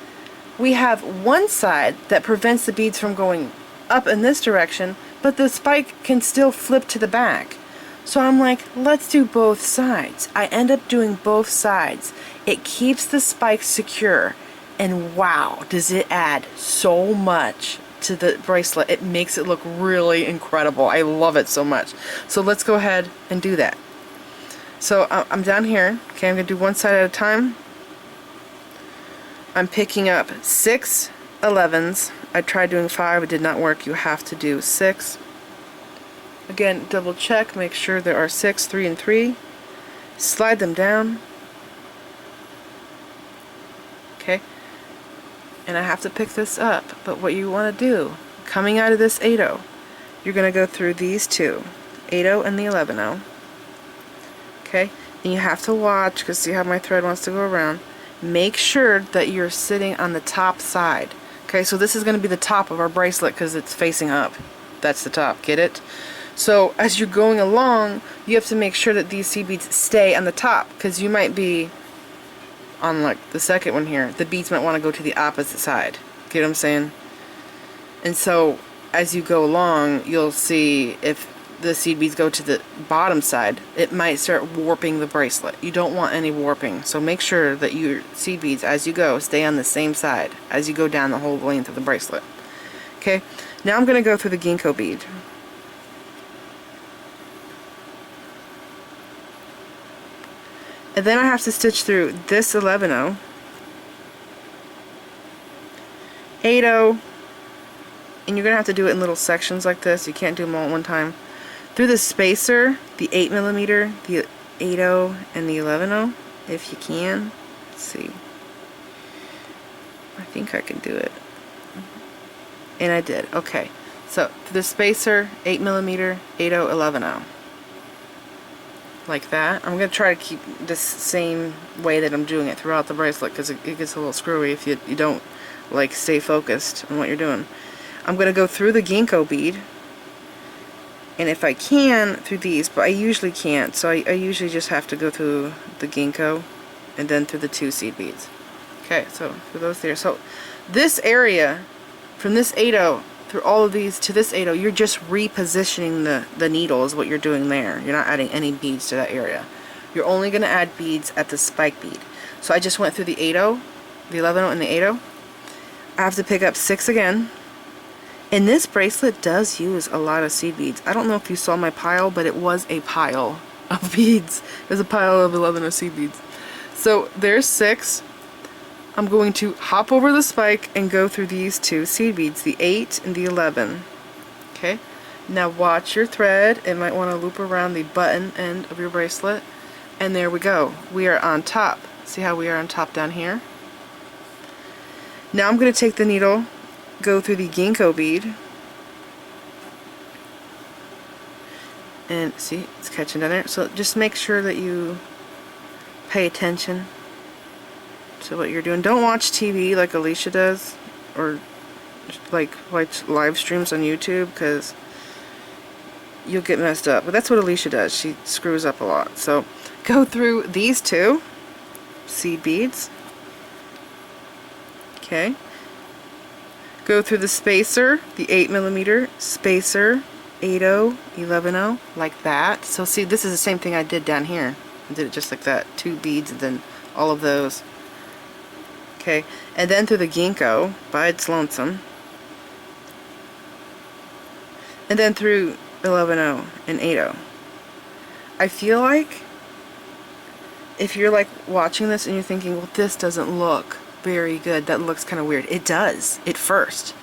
we have one side that prevents the beads from going up in this direction, but the spike can still flip to the back. So I'm like, let's do both sides. I end up doing both sides. It keeps the spike secure, and wow, does it add so much to the bracelet. It makes it look really incredible. I love it so much. So let's go ahead and do that. So I'm down here. Okay, I'm going to do one side at a time. I'm picking up 6 11s. I tried doing 5. It did not work. You have to do 6. Again, double check. Make sure there are 6, 3, and 3. Slide them down. Okay. And I have to pick this up. But what you want to do, coming out of this 8/0, you're going to go through these two. 8/0 and the 11/0. Okay, and you have to watch, because see how my thread wants to go around. Make sure that you're sitting on the top side. Okay, so this is going to be the top of our bracelet because it's facing up. That's the top, get it? So as you're going along, you have to make sure that these seed beads stay on the top, because you might be on like the second one here. The beads might want to go to the opposite side. Get what I'm saying? And so as you go along, you'll see if the seed beads go to the bottom side, it might start warping the bracelet. You don't want any warping, so make sure that your seed beads, as you go, stay on the same side as you go down the whole length of the bracelet. Okay, now I'm going to go through the Ginko bead. And then I have to stitch through this 11/0, 8/0, and you're going to have to do it in little sections like this. You can't do them all at one time. Through the spacer, the 8mm, the 8/0, and the 11/0, if you can. Let's see. I think I can do it. And I did. Okay. So, through the spacer, 8mm, 8/0, 11/0. Like that. I'm going to try to keep this same way that I'm doing it throughout the bracelet, because it gets a little screwy if you don't like stay focused on what you're doing. I'm going to go through the Ginko bead. And if I can, through these, but I usually can't, so I usually just have to go through the Ginko and then through the 2 seed beads. Okay, so through those there. So this area, from this 8/0 through all of these to this 8/0, you're just repositioning the needle is what you're doing there. You're not adding any beads to that area. You're only going to add beads at the spike bead. So I just went through the 8/0, the 11/0, and the 8/0. I have to pick up 6 again. And this bracelet does use a lot of seed beads. I don't know if you saw my pile, but it was a pile of beads. There's a pile of 11 seed beads. So there's 6. I'm going to hop over the spike and go through these 2 seed beads, the 8 and the 11. Okay. Now watch your thread. It might want to loop around the button end of your bracelet. And there we go. We are on top. See how we are on top down here? Now I'm going to take the needle, go through the Ginko bead, and see, it's catching down there. So just make sure that you pay attention to what you're doing. Don't watch TV like Alicia does, or watch live streams on YouTube, because you'll get messed up. But that's what Alicia does. She screws up a lot. So go through these two seed beads. Okay. Go through the spacer, the 8mm spacer, 8/0, 11/0, like that. So see, this is the same thing I did down here. I did it just like that. 2 beads and then all of those. Okay, and then through the Ginko by its lonesome. And then through 11/0 and 8/0. I feel like if you're like watching this and you're thinking, well, this doesn't look very good, that looks kind of weird. It does at first.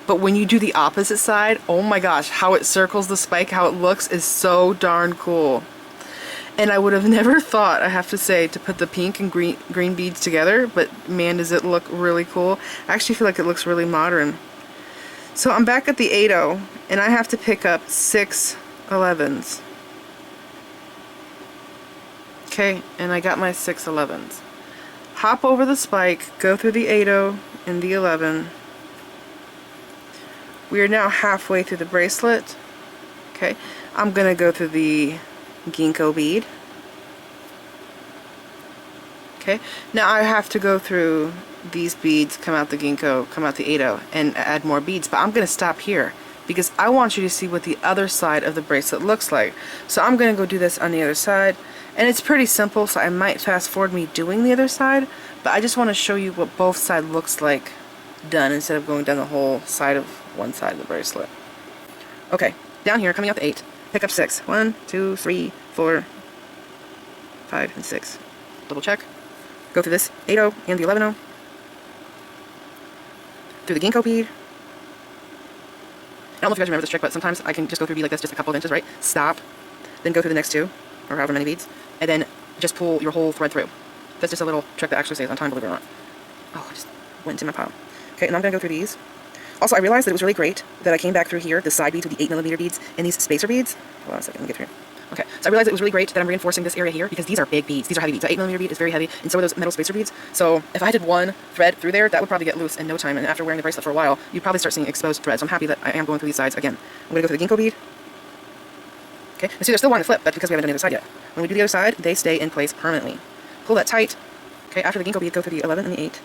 But when you do the opposite side, oh my gosh, how it circles the spike, how it looks is so darn cool. And I would have never thought, I have to say, to put the pink and green beads together, but man, does it look really cool. I actually feel like it looks really modern. So I'm back at the 8/0, and I have to pick up 6 11s. Okay, and I got my 6 11s. Hop over the spike, go through the 8/0 and the 11. We are now halfway through the bracelet. Okay, I'm gonna go through the Ginko bead. Okay, now I have to go through these beads, come out the Ginko, come out the 8/0, and add more beads, but I'm gonna stop here because I want you to see what the other side of the bracelet looks like. So I'm gonna go do this on the other side, and it's pretty simple, so I might fast forward me doing the other side, but I just want to show you what both sides looks like done instead of going down the whole side of one side of the bracelet. Okay, down here, coming out the 8, pick up 6. 1, 2, 3, 4, 5, and 6. Double check. Go through this 8/0 and the 11/0. Through the Ginko bead. I don't know if you guys remember this trick, but sometimes I can just go through a bead like this, just a couple of inches, right? Stop, then go through the next 2, or however many beads, and then just pull your whole thread through. That's just a little trick that actually saves on time, believe it or not. Oh, I just went into my pile. Okay, and I'm going to go through these. Also, I realized that it was really great that I came back through here, the side beads with the 8mm beads, and these spacer beads. Hold on a second, let me get through. Okay, so I realized it was really great that I'm reinforcing this area here because these are big beads. These are heavy beads. The 8mm bead is very heavy, and so are those metal spacer beads. So if I did one thread through there, that would probably get loose in no time, and after wearing the bracelet for a while, you'd probably start seeing exposed threads. So I'm happy that I am going through these sides again. I'm going to go through the Ginko bead. Okay, and see, there's still one to flip. That's because we haven't done the other side yet. When we do the other side, they stay in place permanently. Pull that tight. Okay, after the Ginko bead, go through the 11 and the 8.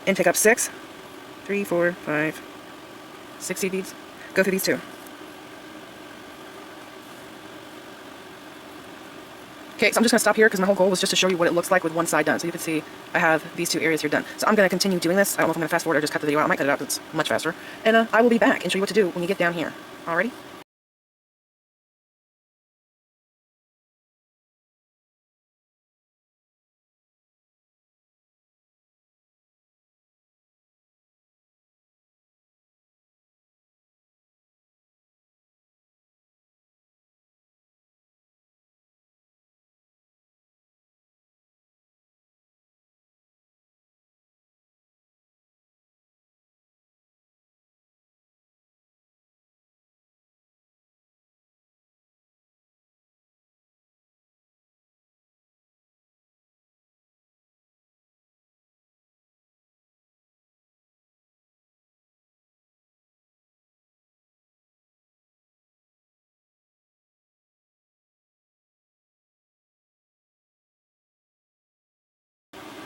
And pick up 6, 3, 4, 5, 6 seed beads. Go through these 2. Okay, so I'm just going to stop here because my whole goal was just to show you what it looks like with one side done. So you can see I have these 2 areas here done. So I'm going to continue doing this. I don't know if I'm going to fast forward or just cut the video out. I might cut it out because it's much faster. And I will be back and show you what to do when you get down here. Alrighty?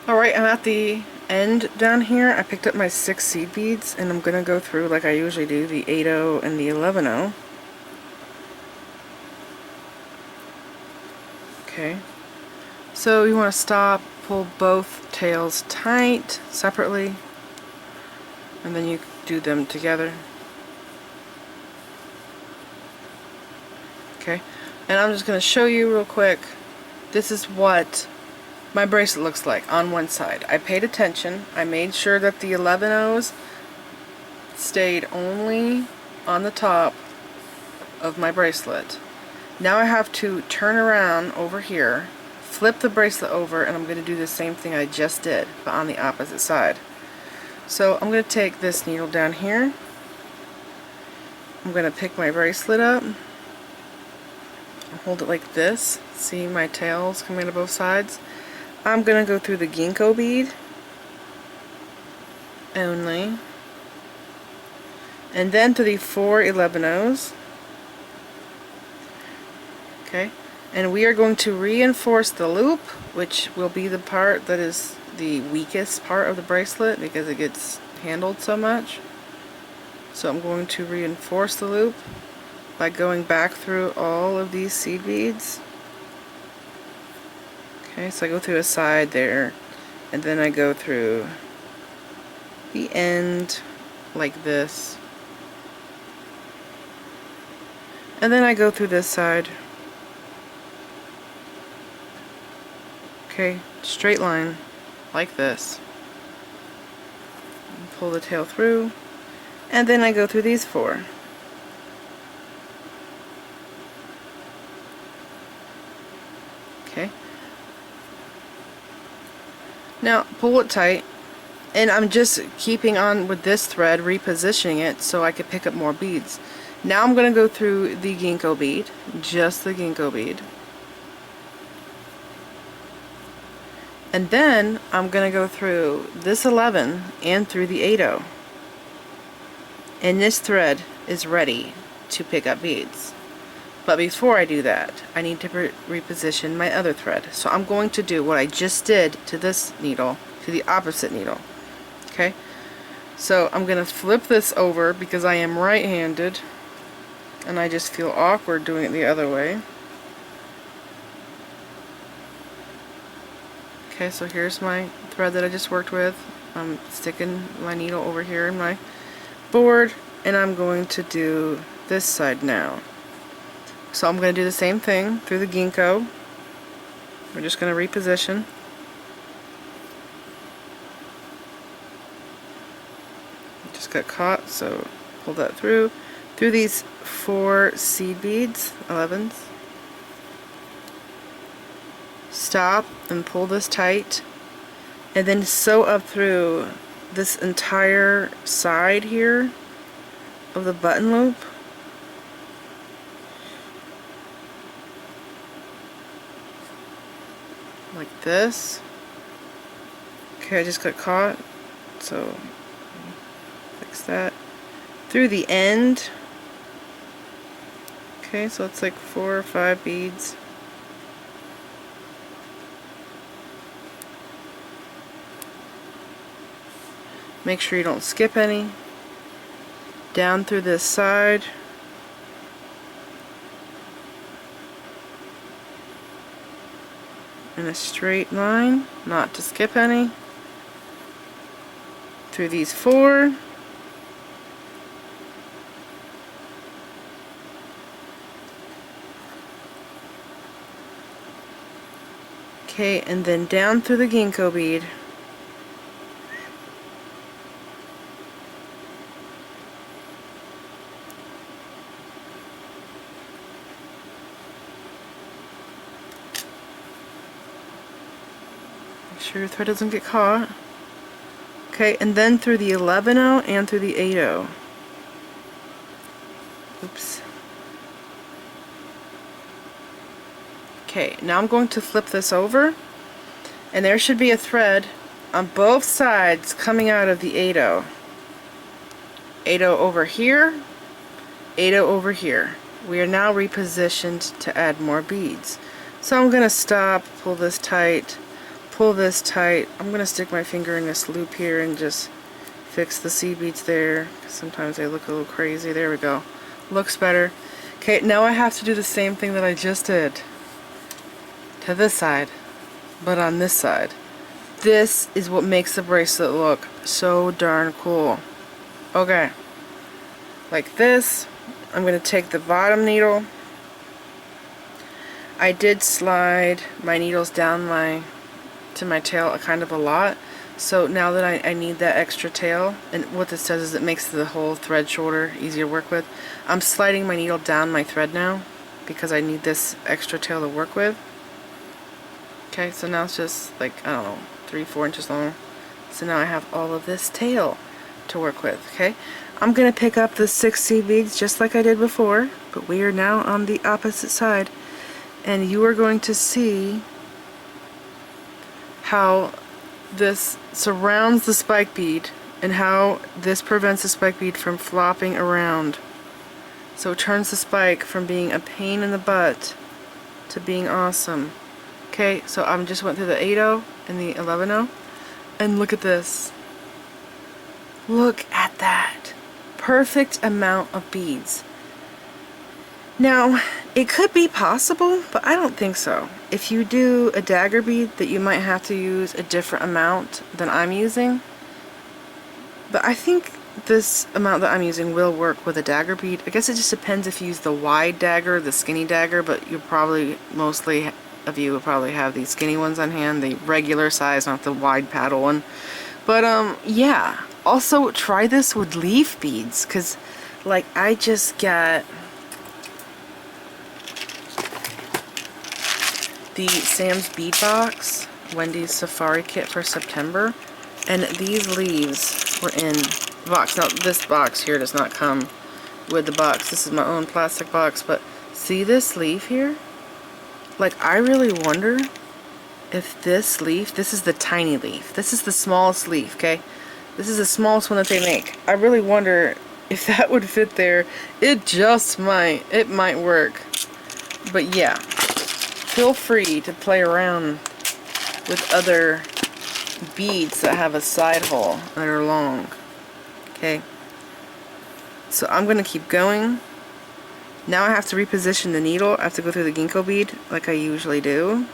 Alright, I'm at the end down here. I picked up my 6 seed beads, and I'm going to go through like I usually do, the 8/0 and the 11/0. Okay, so you want to stop, pull both tails tight separately, and then you do them together. Okay, and I'm just going to show you real quick. This is what my bracelet looks like on one side. I paid attention. I made sure that the 11/0s stayed only on the top of my bracelet. Now I have to turn around over here, flip the bracelet over, and I'm going to do the same thing I just did, but on the opposite side. So I'm going to take this needle down here. I'm going to pick my bracelet up and hold it like this. See my tails coming to both sides. I'm gonna go through the Ginko bead only, and then through the 4 11-0s. Okay, and we are going to reinforce the loop, which will be the part that is the weakest part of the bracelet because it gets handled so much. So I'm going to reinforce the loop by going back through all of these seed beads. Okay, so I go through a side there, and then I go through the end like this, and then I go through this side. Okay, straight line like this. Pull the tail through, and then I go through these 4. Okay. Now pull it tight, and I'm just keeping on with this thread, repositioning it so I could pick up more beads. Now I'm going to go through the Ginko bead, just the Ginko bead. And then I'm going to go through this 11 and through the 8-0. And this thread is ready to pick up beads. But before I do that, I need to reposition my other thread. So I'm going to do what I just did to this needle, to the opposite needle. Okay? So I'm going to flip this over because I am right-handed, and I just feel awkward doing it the other way. Okay, so here's my thread that I just worked with. I'm sticking my needle over here in my board, and I'm going to do this side now. So I'm going to do the same thing through the Ginko. We're just going to reposition. Just got caught, so pull that through these 4 seed beads, 11s. Stop and pull this tight, and then sew up through this entire side here of the button loop. Like this. Okay, I just got caught, so fix that. Through the end. Okay, so it's like 4 or 5 beads. Make sure you don't skip any. Down through this side. In a straight line, not to skip any. Through these 4. Okay, and then down through the Ginko bead. Make sure your thread doesn't get caught. Okay, and then through the 11-0 and through the 8-0. Oops. Okay, now I'm going to flip this over, and there should be a thread on both sides coming out of the 8-0. 8-0 over here, 8-0 over here. We are now repositioned to add more beads. So I'm going to stop, pull this tight, pull this tight. I'm going to stick my finger in this loop here and just fix the seed beads there. Sometimes they look a little crazy. There we go. Looks better. Okay, now I have to do the same thing that I just did to this side, but on this side. This is what makes the bracelet look so darn cool. Okay, like this. I'm going to take the bottom needle. I did slide my needles down to my tail a kind of a lot, so now that I need that extra tail, and what this does is it makes the whole thread shorter, easier to work with. I'm sliding my needle down my thread now because I need this extra tail to work with. Okay, so now it's just like, I don't know, 3-4 inches long. So now I have all of this tail to work with. Okay, I'm going to pick up the 6 seed beads just like I did before, but we are now on the opposite side, and you are going to see how this surrounds the spike bead and how this prevents the spike bead from flopping around. So it turns the spike from being a pain in the butt to being awesome. Okay, so I just went through the 8/0 and the 11/0, and look at this. Look at that. Perfect amount of beads. Now, it could be possible, but I don't think so. If you do a dagger bead, that you might have to use a different amount than I'm using. But I think this amount that I'm using will work with a dagger bead. I guess it just depends if you use the wide dagger, the skinny dagger, but you probably, mostly of you will probably have these skinny ones on hand, the regular size, not the wide paddle one. But yeah. Also, try this with leaf beads, because like I just got the Sam's Bead Box, Wendy's Safari Kit for September, and these leaves were in the box. Now this box here does not come with the box. This is my own plastic box, but see this leaf here? Like, I really wonder if this leaf, this is the tiny leaf. This is the smallest leaf, okay? This is the smallest one that they make. I really wonder if that would fit there. It just might. It might work. But yeah, feel free to play around with other beads that have a side hole that are long. Okay? So I'm going to keep going. Now I have to reposition the needle. I have to go through the Ginko bead like I usually do.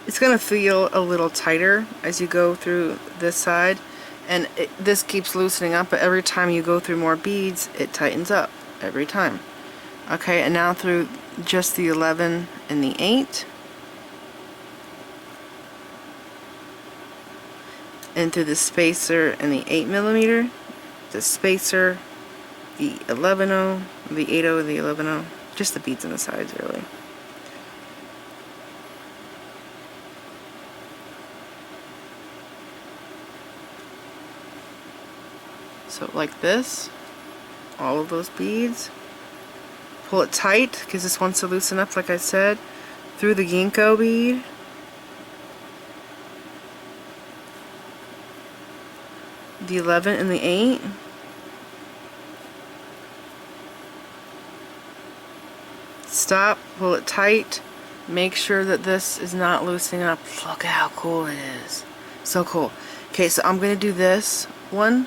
It's going to feel a little tighter as you go through this side, and this keeps loosening up, but every time you go through more beads it tightens up every time. Okay, and now through just the 11 and the 8, and through the spacer and the 8mm, the spacer, the 11/0, the 8/0, the 11/0, just the beads on the sides really. So like this, all of those beads. Pull it tight because this wants to loosen up, like I said, through the Ginko bead. The 11 and the 8. Stop, pull it tight. Make sure that this is not loosening up. Look at how cool it is. So cool. Okay, so I'm going to do this one,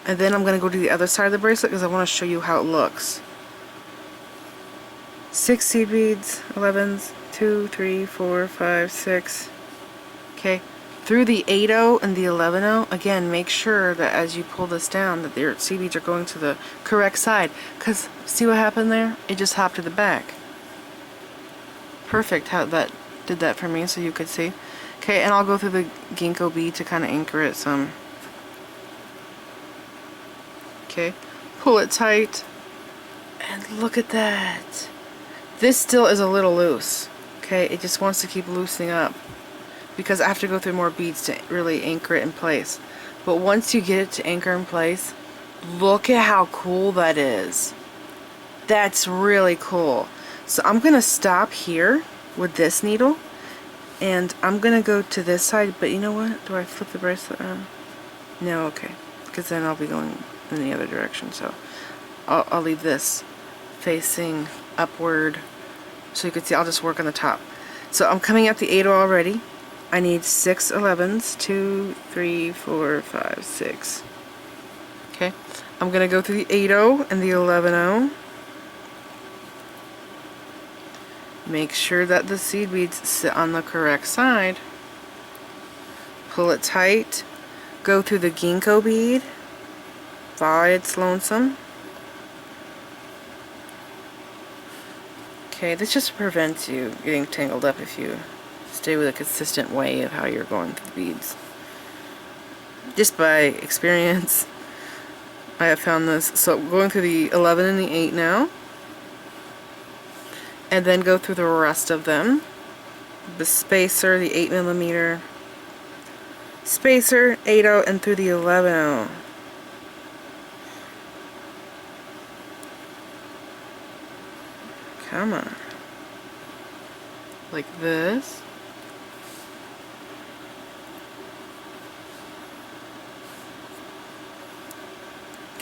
and then I'm going to go to the other side of the bracelet because I want to show you how it looks. 6 seed beads, 11s, 2, 3, 4, 5, 6. Okay, through the 8/0 and the 11/0, again, make sure that as you pull this down that your seed beads are going to the correct side. Because see what happened there? It just hopped to the back. Perfect how that did that for me, so you could see. Okay, and I'll go through the Ginko bead to kind of anchor it some. Okay, pull it tight, and look at that. This still is a little loose. Okay, it just wants to keep loosening up because I have to go through more beads to really anchor it in place. But once you get it to anchor in place, look at how cool that is. That's really cool. So I'm going to stop here with this needle, and I'm going to go to this side, but you know what? Do I flip the bracelet around? No, okay, because then I'll be going in the other direction. So I'll leave this facing upward so you can see. I'll just work on the top. So I'm coming up the 8/0 already. I need 6 11s, 2, 3, 4, 5, 6. Okay, I'm going to go through the 8/0 and the 11/0. Make sure that the seed beads sit on the correct side. Pull it tight. Go through the Ginko bead. By its lonesome. Okay, this just prevents you getting tangled up if you stay with a consistent way of how you're going through the beads. Just by experience, I have found this. So going through the 11 and the 8 now. And then go through the rest of them. The spacer, the 8mm, spacer, 8/0, and through the 11/0. Come on. Like this.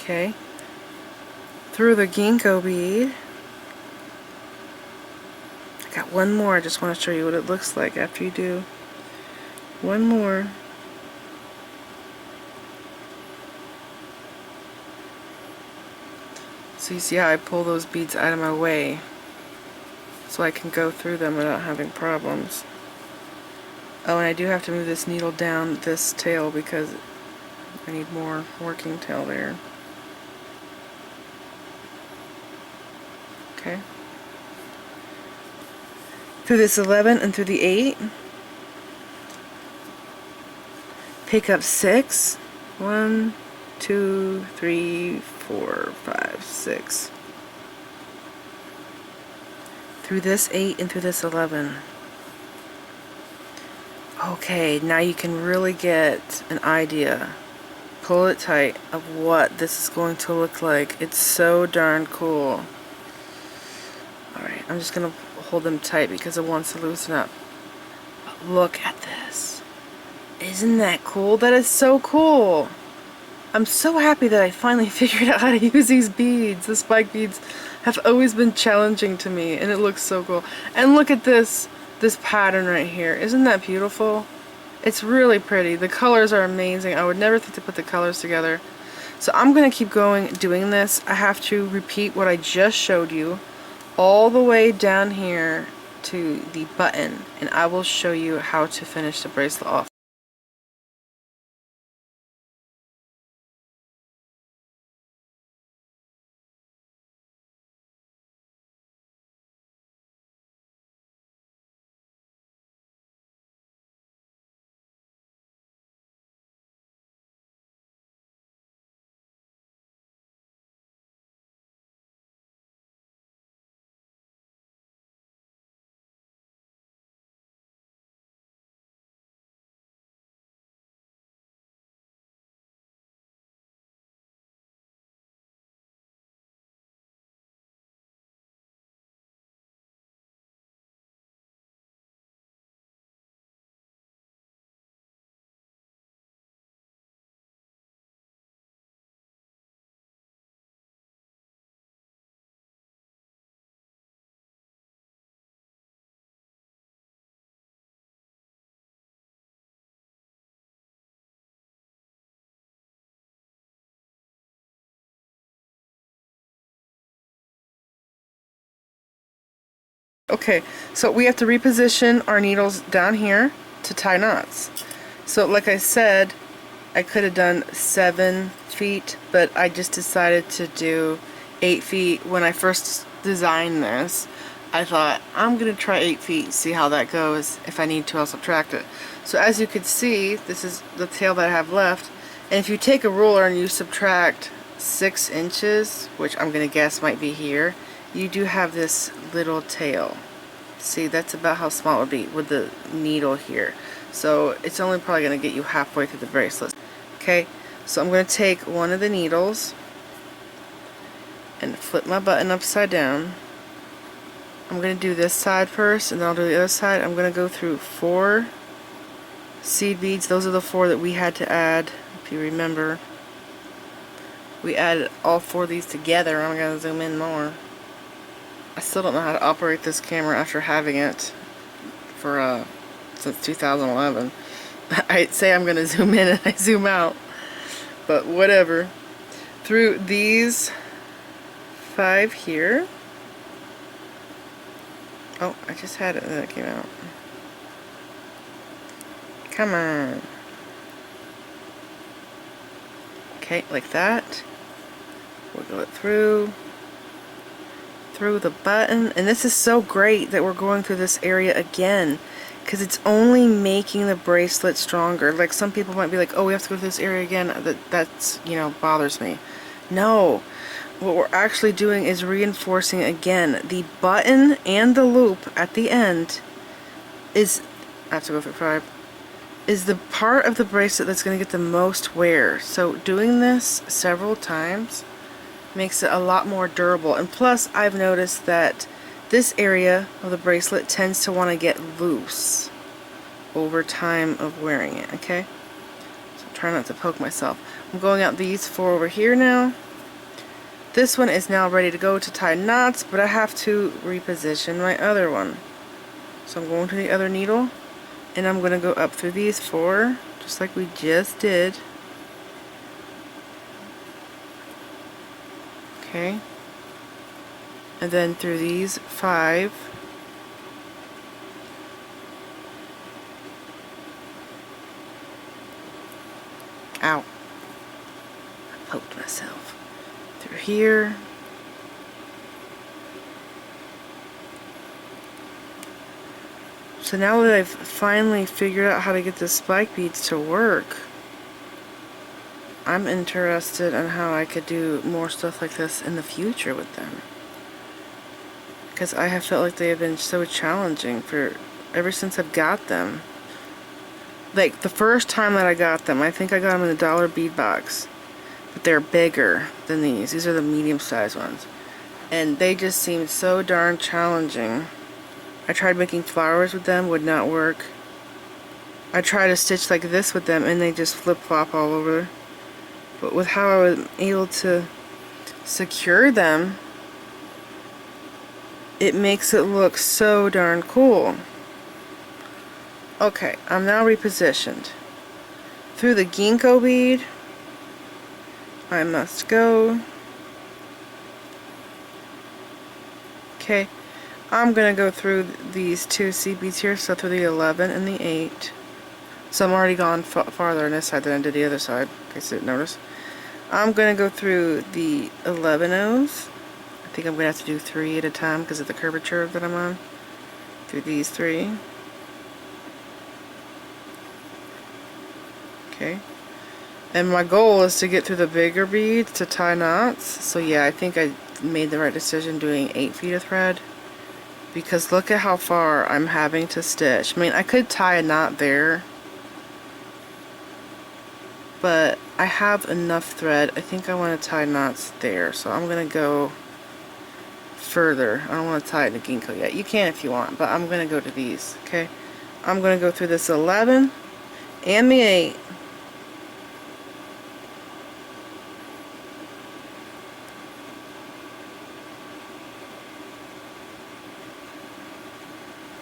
Okay. Through the Ginko bead. I got one more. I just want to show you what it looks like after you do one more. So you see how I pull those beads out of my way so I can go through them without having problems. Oh, and I do have to move this needle down this tail because I need more working tail there. Okay. Through this 11 and through the 8. Pick up 6. 1, 2, 3, 4, 5, 6. Through this 8 and through this 11. Okay, now you can really get an idea. Pull it tight of what this is going to look like. It's so darn cool. Alright, I'm just going to hold them tight because it wants to loosen up. But look at this. Isn't that cool? That is so cool. I'm so happy that I finally figured out how to use these beads. The spike beads have always been challenging to me, and it looks so cool. And look at this pattern right here. Isn't that beautiful? It's really pretty. The colors are amazing. I would never think to put the colors together. So I'm going to keep going doing this. I have to repeat what I just showed you all the way down here to the button, and I will show you how to finish the bracelet off. Okay, so we have to reposition our needles down here to tie knots. So like I said, I could have done 7 feet, but I just decided to do 8 feet. When I first designed this, I thought, I'm going to try 8 feet, see how that goes. If I need to, I'll subtract it. So as you can see, this is the tail that I have left. And if you take a ruler and you subtract 6 inches, which I'm going to guess might be here, you do have this little tail. See, that's about how small it would be with the needle here. So it's only probably going to get you halfway through the bracelet. Okay, so I'm going to take one of the needles and flip my button upside down. I'm going to do this side first, and then I'll do the other side. I'm going to go through 4 seed beads. Those are the 4 that we had to add, if you remember. We added all 4 of these together. I'm going to zoom in more. I still don't know how to operate this camera after having it for since 2011. I say I'm going to zoom in and I zoom out, but whatever. Through these 5 here. Oh, I just had it and then it came out. Come on. Okay, like that. Wiggle it through the button. And this is so great that we're going through this area again, because it's only making the bracelet stronger. Like, some people might be like, oh, we have to go through this area again. That's, you know, bothers me. No. What we're actually doing is reinforcing again. The button and the loop at the end is, I have to go through 5, is the part of the bracelet that's going to get the most wear. So doing this several times makes it a lot more durable. And plus, I've noticed that this area of the bracelet tends to want to get loose over time of wearing it, okay? So try not to poke myself. I'm going out these 4 over here now. This one is now ready to go to tie knots, but I have to reposition my other one. So I'm going to the other needle, and I'm going to go up through these 4, just like we just did. Okay. And then through these 5. Ow. I poked myself. Through here. So now that I've finally figured out how to get the spike beads to work, I'm interested in how I could do more stuff like this in the future with them. Because I have felt like they have been so challenging ever since I've got them. Like the first time that I got them, I think I got them in the dollar bead box. But they're bigger than these. These are the medium-sized ones. And they just seemed so darn challenging. I tried making flowers with them, would not work. I tried to stitch like this with them and they just flip-flop all over. But with how I was able to secure them, it makes it look so darn cool. Okay, I'm now repositioned. Through the Ginko bead, I must go. Okay, I'm going to go through these 2 seed beads here, so through the 11 and the 8. So I'm already gone farther on this side than I did the other side, in case you didn't notice. I'm going to go through the 11 O's. I think I'm going to have to do 3 at a time because of the curvature that I'm on. Through these 3. Okay. And my goal is to get through the bigger beads to tie knots. So yeah, I think I made the right decision doing 8 feet of thread. Because look at how far I'm having to stitch. I mean, I could tie a knot there, but I have enough thread. I think I want to tie knots there. So I'm going to go further. I don't want to tie it to Ginko yet. You can if you want, but I'm going to go to these. Okay. I'm going to go through this 11 and the 8.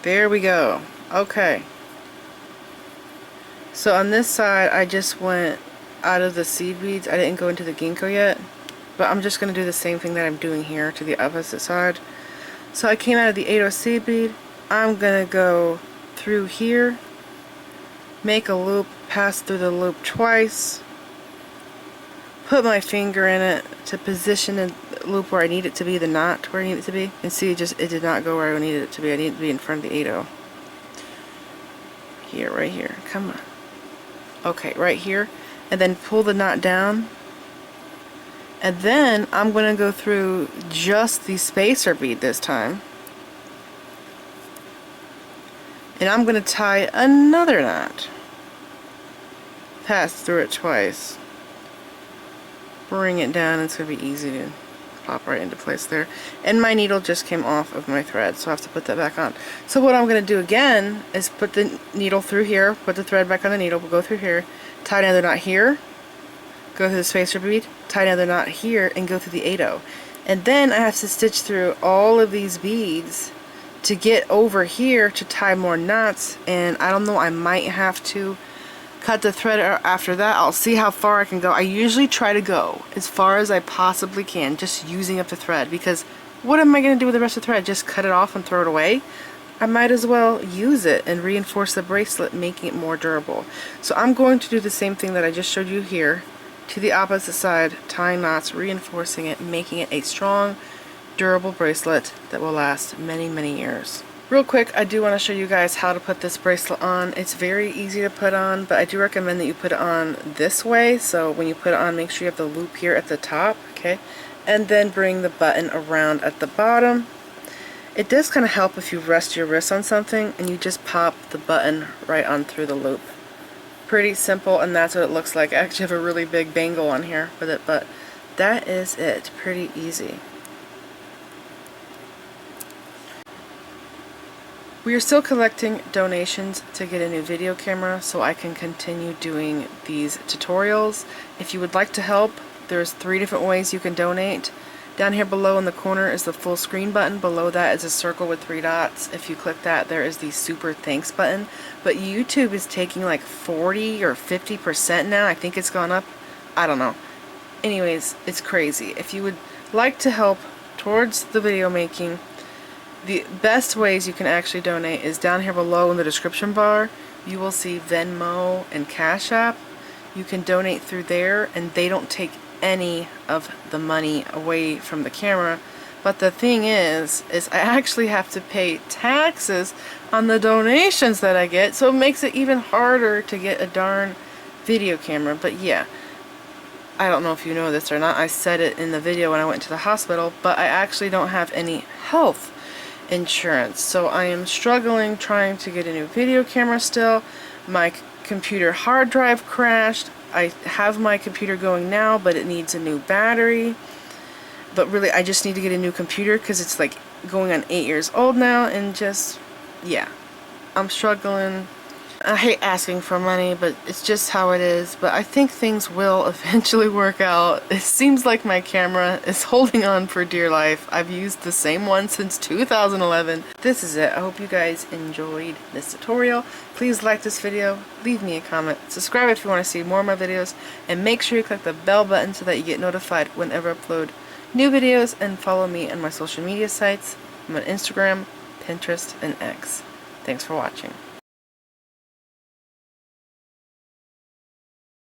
There we go. Okay. So on this side, I just went out of the seed beads. I didn't go into the Ginko yet, but I'm just going to do the same thing that I'm doing here to the opposite side. So I came out of the 8 seed bead. I'm going to go through here, make a loop, pass through the loop twice, put my finger in it to position the loop where I need it to be, the knot where I need it to be, and see it did not go where I needed it to be. I need it to be in front of the 8 here, right here. Come on. Okay, right here, and then pull the knot down, and then I'm going to go through just the spacer bead this time, and I'm going to tie another knot, pass through it twice, bring it down. It's going to be easy to pop right into place there. And my needle just came off of my thread, so I have to put that back on. So what I'm going to do again is put the needle through here, put the thread back on the needle, we'll go through here, tie another knot here, go through the spacer bead, tie another knot here, and go through the 8 And then I have to stitch through all of these beads to get over here to tie more knots, and I don't know, I might have to cut the thread after that. I'll see how far I can go. I usually try to go as far as I possibly can, just using up the thread, because what am I going to do with the rest of the thread? Just cut it off and throw it away? I might as well use it and reinforce the bracelet, making it more durable. So I'm going to do the same thing that I just showed you here to the opposite side, tying knots, reinforcing it, making it a strong, durable bracelet that will last many, many years. Real quick, I do want to show you guys how to put this bracelet on. It's very easy to put on, but I do recommend that you put it on this way. So when you put it on, make sure you have the loop here at the top, okay? And then bring the button around at the bottom. It does kind of help if you rest your wrist on something and you just pop the button right on through the loop. Pretty simple, and that's what it looks like. I actually have a really big bangle on here with it, but that is it. Pretty easy. We are still collecting donations to get a new video camera so I can continue doing these tutorials. If you would like to help, there's 3 different ways you can donate. Down here below in the corner is the full screen button. Below that is a circle with 3 dots. If you click that, there is the super thanks button. But YouTube is taking like 40 or 50% now. I think it's gone up. I don't know. Anyways, it's crazy. If you would like to help towards the video making, the best ways you can actually donate is down here below in the description bar. You will see Venmo and Cash App. You can donate through there, and they don't take any of the money away from the camera. But the thing is I actually have to pay taxes on the donations that I get, so it makes it even harder to get a darn video camera. But yeah, I don't know if you know this or not, I said it in the video when I went to the hospital, but I actually don't have any health insurance, so I am struggling trying to get a new video camera still. My computer hard drive crashed. I have my computer going now, but it needs a new battery. But really, I just need to get a new computer because it's like going on 8 years old now, and just, yeah, I'm struggling. I hate asking for money, but it's just how it is. But I think things will eventually work out. It seems like my camera is holding on for dear life. I've used the same one since 2011. This is it. I hope you guys enjoyed this tutorial. Please like this video, leave me a comment, subscribe if you want to see more of my videos, and make sure you click the bell button so that you get notified whenever I upload new videos, and follow me on my social media sites. I'm on Instagram, Pinterest, and X. Thanks for watching.